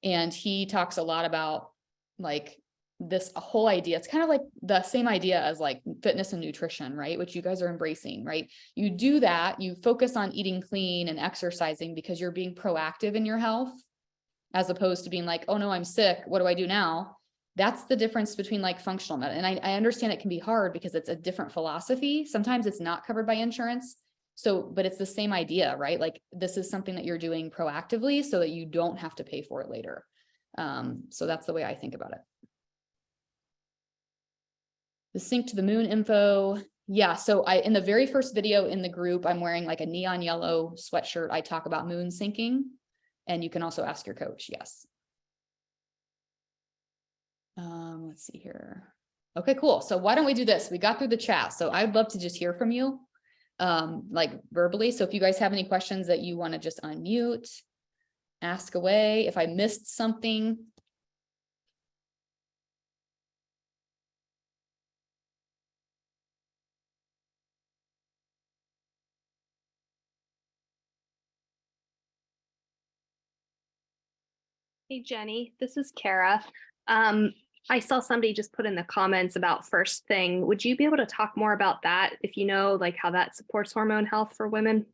And he talks a lot about like this whole idea. It's kind of like the same idea as like fitness and nutrition, right? Which you guys are embracing, right? You do that, you focus on eating clean and exercising because you're being proactive in your health, as opposed to being like, oh no, I'm sick. What do I do now? That's the difference between like functional medicine. And I understand it can be hard because it's a different philosophy. Sometimes it's not covered by insurance. So, but it's the same idea, right? Like this is something that you're doing proactively so that you don't have to pay for it later. So that's the way I think about it. The sync to the moon info. Yeah. So in the very first video in the group, I'm wearing like a neon yellow sweatshirt. I talk about moon syncing. And you can also ask your coach. Yes. Let's see here. Okay, cool. So why don't we do this? We got through the chat. So I'd love to just hear from you, like verbally. So if you guys have any questions that you want to just unmute, ask away. If I missed something. Hey Jenny, this is Kara. I saw somebody just put in the comments about First Thing. Would you be able to talk more about that if you know like how that supports hormone health for women?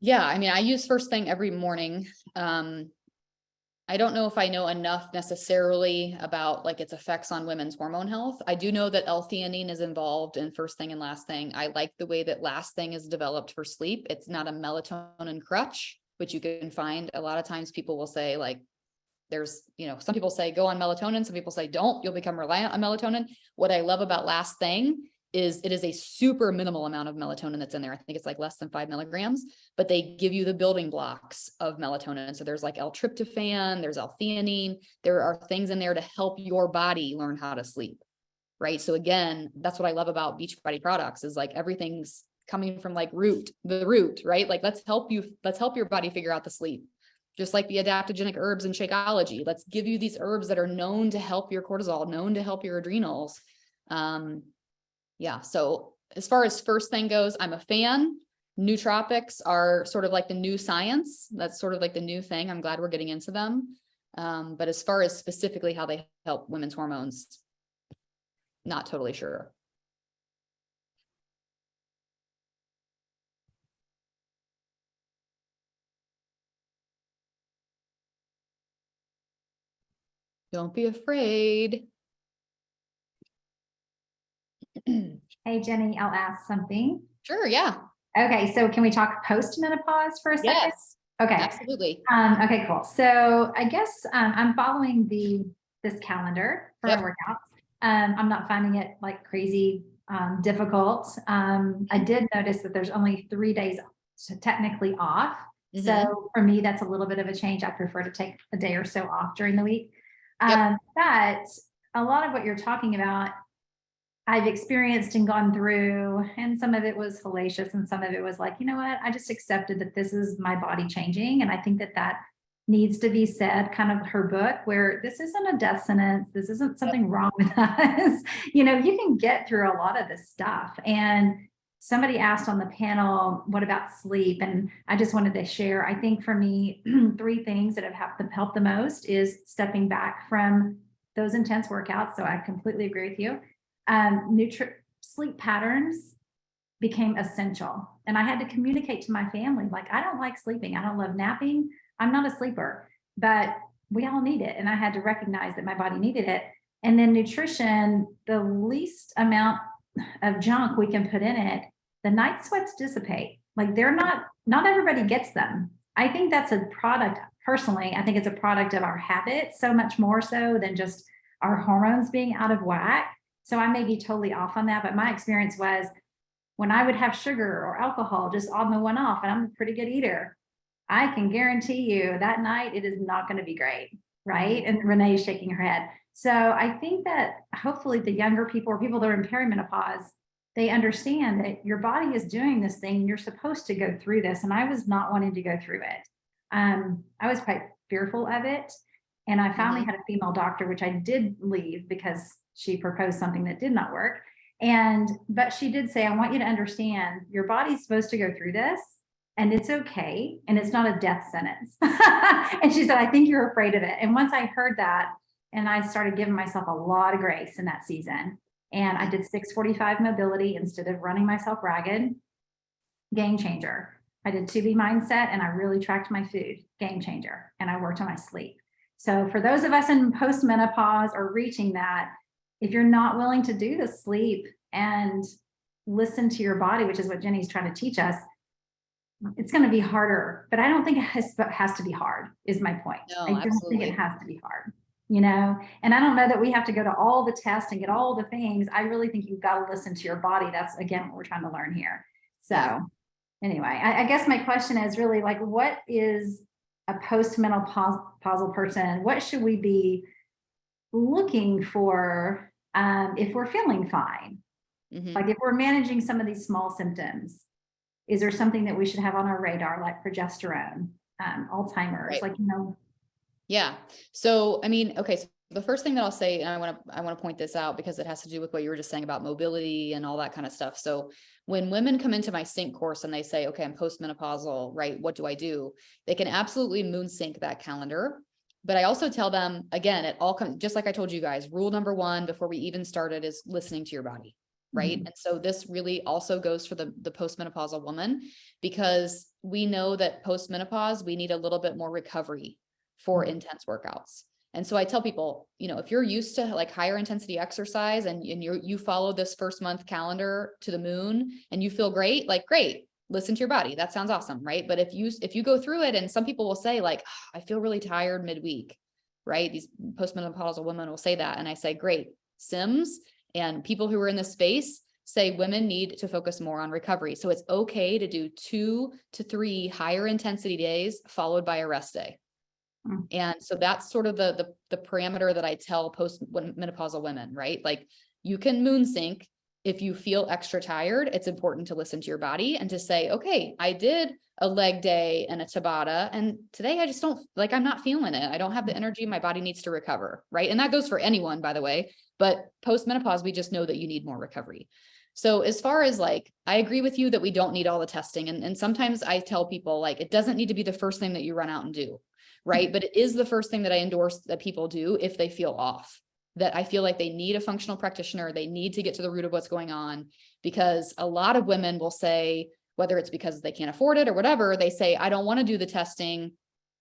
Yeah, I mean, I use First Thing every morning. I don't know if I know enough necessarily about like its effects on women's hormone health. I do know that L-theanine is involved in First Thing and Last Thing. I like the way that Last Thing is developed for sleep. It's not a melatonin crutch, which you can find a lot of times people will say like, there's, some people say go on melatonin. Some people say don't, you'll become reliant on melatonin. What I love about Last Thing is it is a super minimal amount of melatonin that's in there. I think it's like less than 5 milligrams, but they give you the building blocks of melatonin. So there's like L-tryptophan, there's L-theanine. There are things in there to help your body learn how to sleep, right? So again, that's what I love about Beachbody products is like everything's coming from like the root, right? Like let's help your body figure out the sleep. Just like the adaptogenic herbs in Shakeology. Let's give you these herbs that are known to help your cortisol, known to help your adrenals. Yeah, so as far as First Thing goes, I'm a fan. Nootropics are sort of like the new science. That's sort of like the new thing. I'm glad we're getting into them. But as far as specifically how they help women's hormones, not totally sure. Don't be afraid. Hey, Jenny, I'll ask something. Sure, yeah. Okay, so can we talk post-menopause for a second? Yes. Okay. Absolutely. Okay, cool. So I guess I'm following this calendar for Yep. our workouts. I'm not finding it like crazy difficult. I did notice that there's only 3 days technically off. Mhm. So for me, that's a little bit of a change. I prefer to take a day or so off during the week. Yep. But a lot of what you're talking about, I've experienced and gone through, and some of it was hellacious and some of it was like, you know what, I just accepted that this is my body changing. And I think that needs to be said, kind of her book, where this isn't a death sentence. This isn't something wrong with us. You can get through a lot of this stuff. And somebody asked on the panel, what about sleep? And I just wanted to share, I think for me, 3 things that have helped the most is stepping back from those intense workouts. So I completely agree with you. Sleep patterns became essential. And I had to communicate to my family, like, I don't like sleeping. I don't love napping. I'm not a sleeper, but we all need it. And I had to recognize that my body needed it. And then nutrition, the least amount of junk we can put in it, the night sweats dissipate. Like not everybody gets them. I think that's a product, personally, I think it's a product of our habits, so much more so than just our hormones being out of whack. So I may be totally off on that, but my experience was when I would have sugar or alcohol just on the one off, and I'm a pretty good eater, I can guarantee you that night it is not going to be great, right? And Renee's shaking her head. So I think that hopefully the younger people or people that are in perimenopause, they understand that your body is doing this thing and you're supposed to go through this. And I was not wanting to go through it. I was quite fearful of it. And I finally had a female doctor, which I did leave because she proposed something that did not work. But she did say, I want you to understand your body's supposed to go through this and it's okay. And it's not a death sentence. And she said, I think you're afraid of it. And once I heard that, and I started giving myself a lot of grace in that season, and I did 645 mobility instead of running myself ragged, game changer. I did 2B mindset and I really tracked my food, game changer. And I worked on my sleep. So for those of us in post-menopause or reaching that, if you're not willing to do the sleep and listen to your body, which is what Jenny's trying to teach us, it's going to be harder. But I don't think it has to be hard, is my point. No, I don't absolutely. think it has to be hard, and I don't know that we have to go to all the tests and get all the things. I really think you've got to listen to your body. That's, again, what we're trying to learn here. So anyway, I guess my question is really like, what is a post-menopausal person? What should we be looking for if we're feeling fine, Mhm. like if we're managing some of these small symptoms, is there something that we should have on our radar, like progesterone, Alzheimer's, Right. like, you know? Yeah. So, I mean, okay. So the first thing that I'll say, and I want to point this out because it has to do with what you were just saying about mobility and all that kind of stuff. So when women come into my sync course and they say, okay, I'm postmenopausal, right? What do I do? They can absolutely moon sync that calendar. But I also tell them, again, it all comes, just like I told you guys, rule number one before we even started is listening to your body. Right. Mhm. And so this really also goes for the postmenopausal woman, because we know that postmenopause, we need a little bit more recovery for intense workouts. And so I tell people, you know, if you're used to like higher intensity exercise and you follow this first month calendar to the moon and you feel great, like great, listen to your body. That sounds awesome, right? But if you go through it, and some people will say like, "Oh, I feel really tired midweek," right? These postmenopausal women will say that. And I say, great, Sims and people who are in this space say women need to focus more on recovery. So it's okay to do 2 to 3 higher intensity days followed by a rest day. Mm. And so that's sort of the parameter that I tell menopausal women, right? Like you can moon sync. If you feel extra tired, it's important to listen to your body and to say, okay, I did a leg day and a Tabata, and today I just don't like, I'm not feeling it. I don't have the energy. My body needs to recover. Right. And that goes for anyone, by the way, but post menopause, we just know that you need more recovery. So as far as like, I agree with you that we don't need all the testing. And sometimes I tell people like, it doesn't need to be the first thing that you run out and do. Right. But it is the first thing that I endorse that people do if they feel off, that I feel like they need a functional practitioner. They need to get to the root of what's going on, because a lot of women will say, whether it's because they can't afford it or whatever, they say, I don't want to do the testing.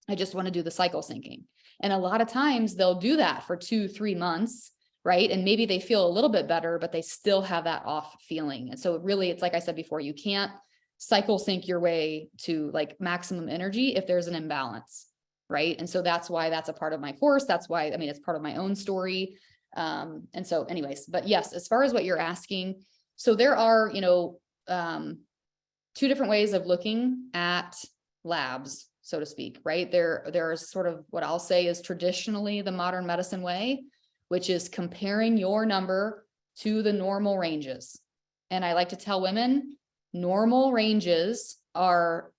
I just want to do the cycle syncing. And a lot of times they'll do that for 2-3 months. Right. And maybe they feel a little bit better, but they still have that off feeling. And so really, it's like I said before, you can't cycle sync your way to like maximum energy if there's an imbalance. Right. And so that's why that's a part of my course. That's why, I mean, it's part of my own story. And so anyways, but yes, as far as what you're asking, so there are, you know, 2 different ways of looking at labs, so to speak, right? There's sort of what I'll say is traditionally the modern medicine way, which is comparing your number to the normal ranges. And I like to tell women, normal ranges are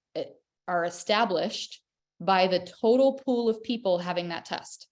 established by the total pool of people having that test.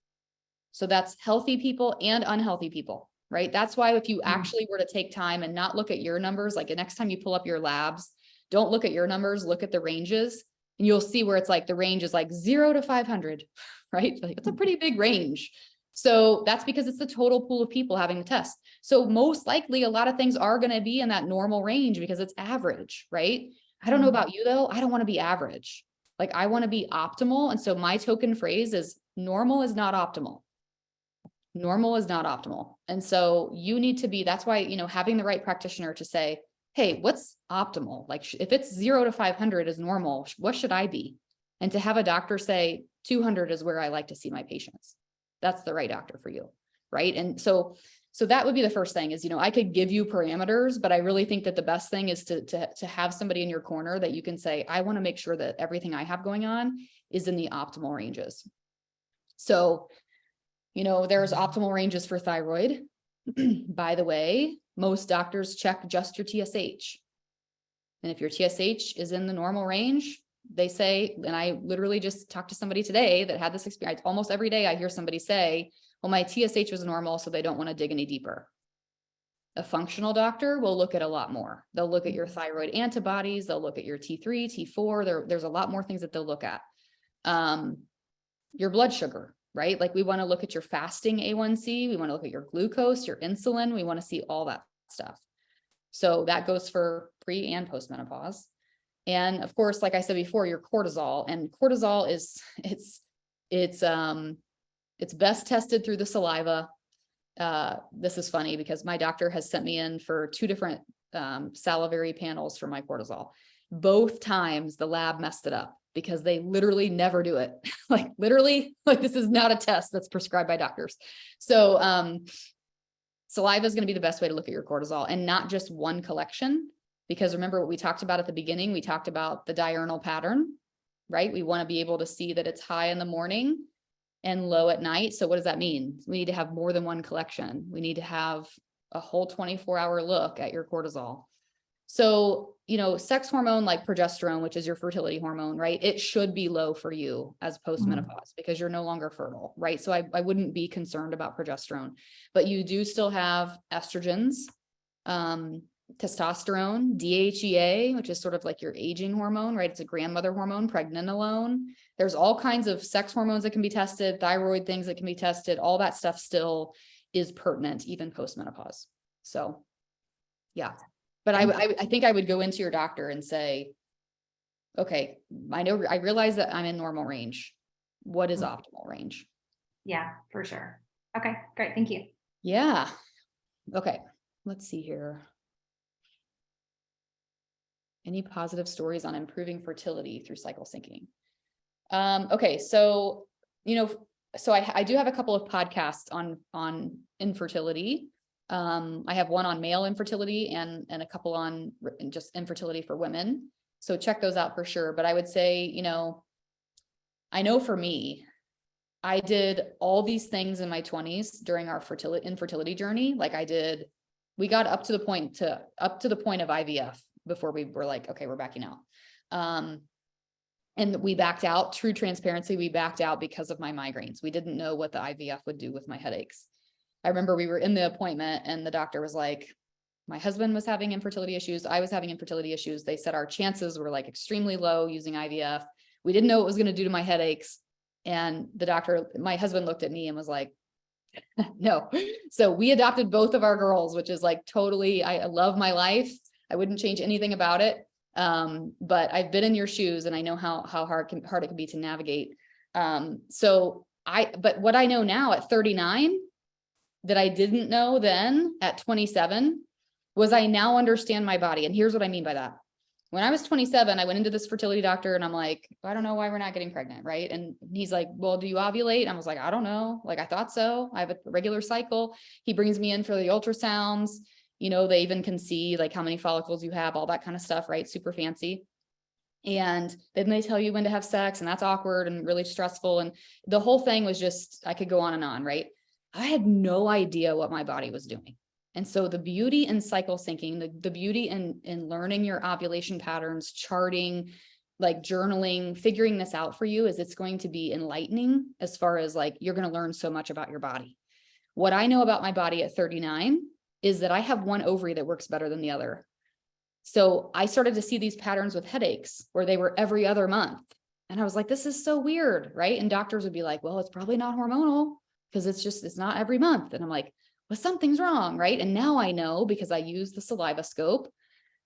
So that's healthy people and unhealthy people, right? That's why if you actually were to take time and not look at your numbers, like the next time you pull up your labs, don't look at your numbers, look at the ranges, and you'll see where it's like the range is like 0 to 500, right? Like it's a pretty big range. So that's because it's the total pool of people having the test. So most likely a lot of things are going to be in that normal range because it's average, right? I don't know about you though. I don't want to be average. Like I want to be optimal. And so my token phrase is normal is not optimal. Normal is not optimal. And so you need to be, that's why, you know, having the right practitioner to say, hey, what's optimal? Like if it's 0 to 500 is normal, what should I be? And to have a doctor say 200 is where I like to see my patients. That's the right doctor for you. Right. And so that would be the first thing is, you know, I could give you parameters, but I really think that the best thing is to have somebody in your corner that you can say, I want to make sure that everything I have going on is in the optimal ranges. So, you know, there's optimal ranges for thyroid. By the way, most doctors check just your TSH. And if your TSH is in the normal range, they say, and I literally just talked to somebody today that had this experience. Almost every day I hear somebody say, well, my TSH was normal, so they don't want to dig any deeper. A functional doctor will look at a lot more. They'll look at your thyroid antibodies. They'll look at your T3, T4. There's a lot more things that they'll look at. Your blood sugar, right? Like we want to look at your fasting A1C. We want to look at your glucose, your insulin. We want to see all that stuff. So that goes for pre and post menopause. And of course, like I said before, your cortisol, and cortisol is, it's best tested through the saliva. This is funny because my doctor has sent me in for 2 different salivary panels for my cortisol. Both times the lab messed it up because they literally never do it. Like literally, like this is not a test that's prescribed by doctors. So saliva is going to be the best way to look at your cortisol, and not just one collection. Because remember what we talked about at the beginning, we talked about the diurnal pattern, right? We want to be able to see that it's high in the morning and low at night. So what does that mean? We need to have more than one collection. We need to have a whole 24-hour look at your cortisol. So, sex hormone like progesterone, which is your fertility hormone, right? It should be low for you as postmenopause because you're no longer fertile, right? So I wouldn't be concerned about progesterone, but you do still have estrogens, testosterone, DHEA, which is sort of like your aging hormone, right? It's a grandmother hormone, pregnenolone. There's all kinds of sex hormones that can be tested, thyroid things that can be tested. All that stuff still is pertinent, even postmenopause. So, yeah. But I think I would go into your doctor and say, okay, I realize that I'm in normal range. What is optimal range? Yeah, for sure. Okay, great. Thank you. Yeah. Okay. Let's see here. Any positive stories on improving fertility through cycle syncing? Okay. So, I do have a couple of podcasts on infertility. I have one on male infertility and a couple on just infertility for women. So check those out for sure. But I would say, I know for me, I did all these things in my 20s during our infertility journey. Like we got up to the point of IVF before we were like, okay, we're backing out. And we backed out. True transparency, we backed out because of my migraines. We didn't know what the IVF would do with my headaches. I remember we were in the appointment and the doctor was like, my husband was having infertility issues. I was having infertility issues. They said our chances were like extremely low using IVF. We didn't know what it was going to do to my headaches. And my husband looked at me and was like, no. So we adopted both of our girls, which is like totally, I love my life. I wouldn't change anything about it. But I've been in your shoes and I know how hard it can be to navigate. But what I know now at 39 that I didn't know then at 27 was I now understand my body. And here's what I mean by that. When I was 27, I went into this fertility doctor and I'm like, I don't know why we're not getting pregnant. Right. And he's like, well, do you ovulate? I was like, I don't know. Like, I thought so. I have a regular cycle. He brings me in for the ultrasounds. They even can see like how many follicles you have, all that kind of stuff, right? Super fancy. And then they tell you when to have sex, and that's awkward and really stressful. And the whole thing was just, I could go on and on, right? I had no idea what my body was doing. And so the beauty in cycle syncing, the beauty in learning your ovulation patterns, charting, like journaling, figuring this out for you is it's going to be enlightening as far as like, you're going to learn so much about your body. What I know about my body at 39 is that I have one ovary that works better than the other. So I started to see these patterns with headaches where they were every other month. And I was like, this is so weird, right? And doctors would be like, well, it's probably not hormonal because it's not every month. And I'm like, well, something's wrong, right? And now I know because I use the saliva scope.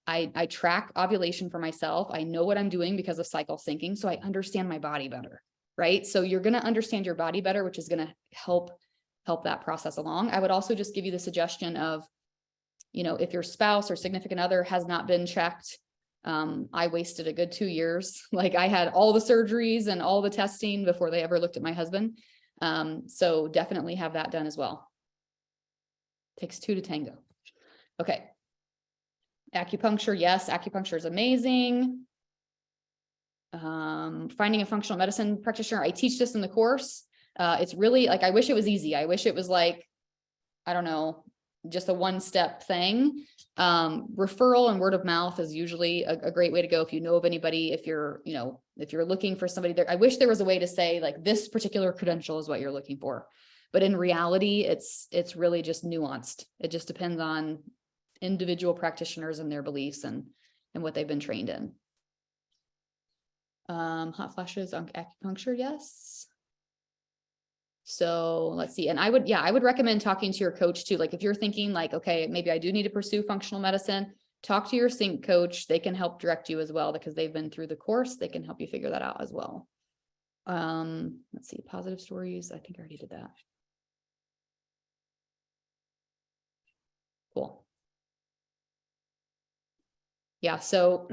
I track ovulation for myself. I know what I'm doing because of cycle syncing. So I understand my body better, right? So you're going to understand your body better, which is going to help that process along. I would also just give you the suggestion of, if your spouse or significant other has not been checked, I wasted a good 2 years. Like I had all the surgeries and all the testing before they ever looked at my husband. So definitely have that done as well. Takes two to tango. Okay. Acupuncture. Yes. Acupuncture is amazing. Finding a functional medicine practitioner. I teach this in the course. It's really like, I wish it was easy. I wish it was like, I don't know, just a one-step thing. Referral and word of mouth is usually a great way to go. If you know of anybody, if you're looking for somebody there, I wish there was a way to say like this particular credential is what you're looking for. But in reality, it's really just nuanced. It just depends on individual practitioners and their beliefs and what they've been trained in. Hot flashes on acupuncture. Yes. So let's see. And I would recommend talking to your coach too. Like if you're thinking like, okay, maybe I do need to pursue functional medicine, talk to your sync coach. They can help direct you as well because they've been through the course. They can help you figure that out as well. Let's see, positive stories. I think I already did that. Cool. Yeah. So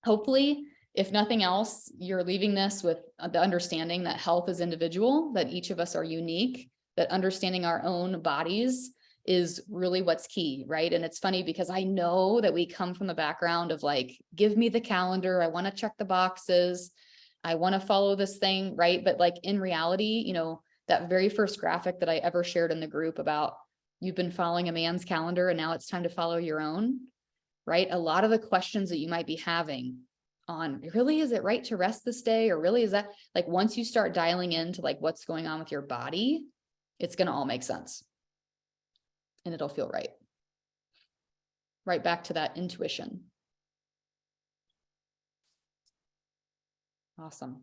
hopefully, if nothing else, you're leaving this with the understanding that health is individual, that each of us are unique, that understanding our own bodies is really what's key, right? And it's funny because I know that we come from the background of like, give me the calendar. I want to check the boxes. I want to follow this thing, right? But like in reality, you know, that very first graphic that I ever shared in the group about you've been following a man's calendar and now it's time to follow your own, right? A lot of the questions that you might be having on really, is it right to rest this day? Or really is that like, once you start dialing into like what's going on with your body, it's going to all make sense and it'll feel right. Right back to that intuition. Awesome.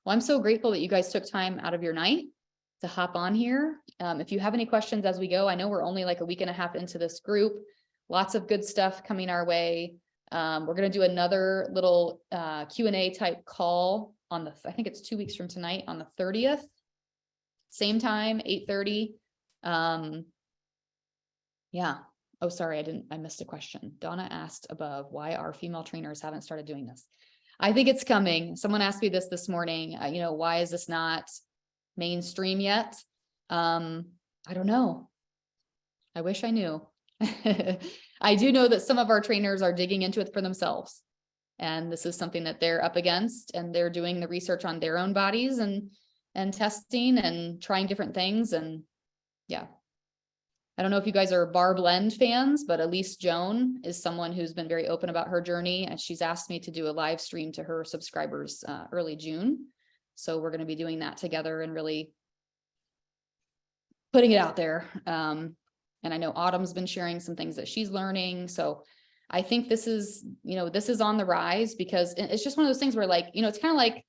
Well, I'm so grateful that you guys took time out of your night to hop on here. If you have any questions as we go, I know we're only like a week and a half into this group. Lots of good stuff coming our way. We're going to do another little Q&A type call on the, I think it's 2 weeks from tonight on the 30th. Same time, 8:30. Yeah. Oh, sorry, I missed a question. Donna asked above why our female trainers haven't started doing this. I think it's coming. Someone asked me this morning, you know, why is this not mainstream yet? I don't know. I wish I knew. I do know that some of our trainers are digging into it for themselves. And this is something that they're up against, and they're doing the research on their own bodies and testing and trying different things. And yeah, I don't know if you guys are Barb Lend fans, but Elise Joan is someone who's been very open about her journey. And she's asked me to do a live stream to her subscribers early June. So we're going to be doing that together and really putting it out there. And I know Autumn's been sharing some things that she's learning. So I think this is, you know, this is on the rise, because it's just one of those things where, like, you know, it's kind of like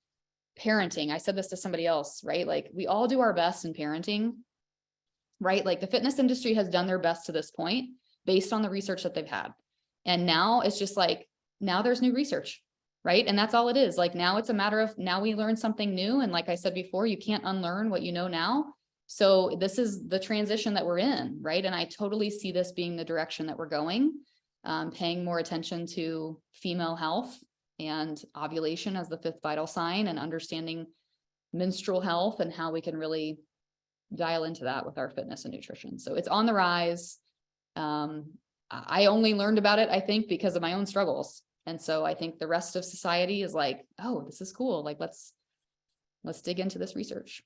parenting. I said this to somebody else, right? Like, we all do our best in parenting, right? Like, the fitness industry has done their best to this point based on the research that they've had. And now it's just like, now there's new research, right? And that's all it is. Like, now it's a matter of, now we learn something new. And like I said before, you can't unlearn what you know now. So this is the transition that we're in, right? And I totally see this being the direction that we're going, paying more attention to female health and ovulation as the 5th vital sign, and understanding menstrual health and how we can really dial into that with our fitness and nutrition. So it's on the rise. I only learned about it, I think, because of my own struggles. And so I think the rest of society is like, oh, this is cool. Like, let's dig into this research.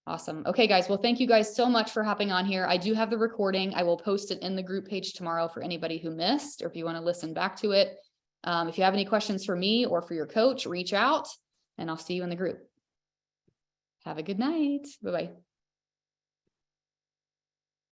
Awesome. Okay, guys. Well, thank you guys so much for hopping on here. I do have the recording. I will post it in the group page tomorrow for anybody who missed, or if you want to listen back to it. If you have any questions for me or for your coach, reach out, and I'll see you in the group. Have a good night. Bye-bye.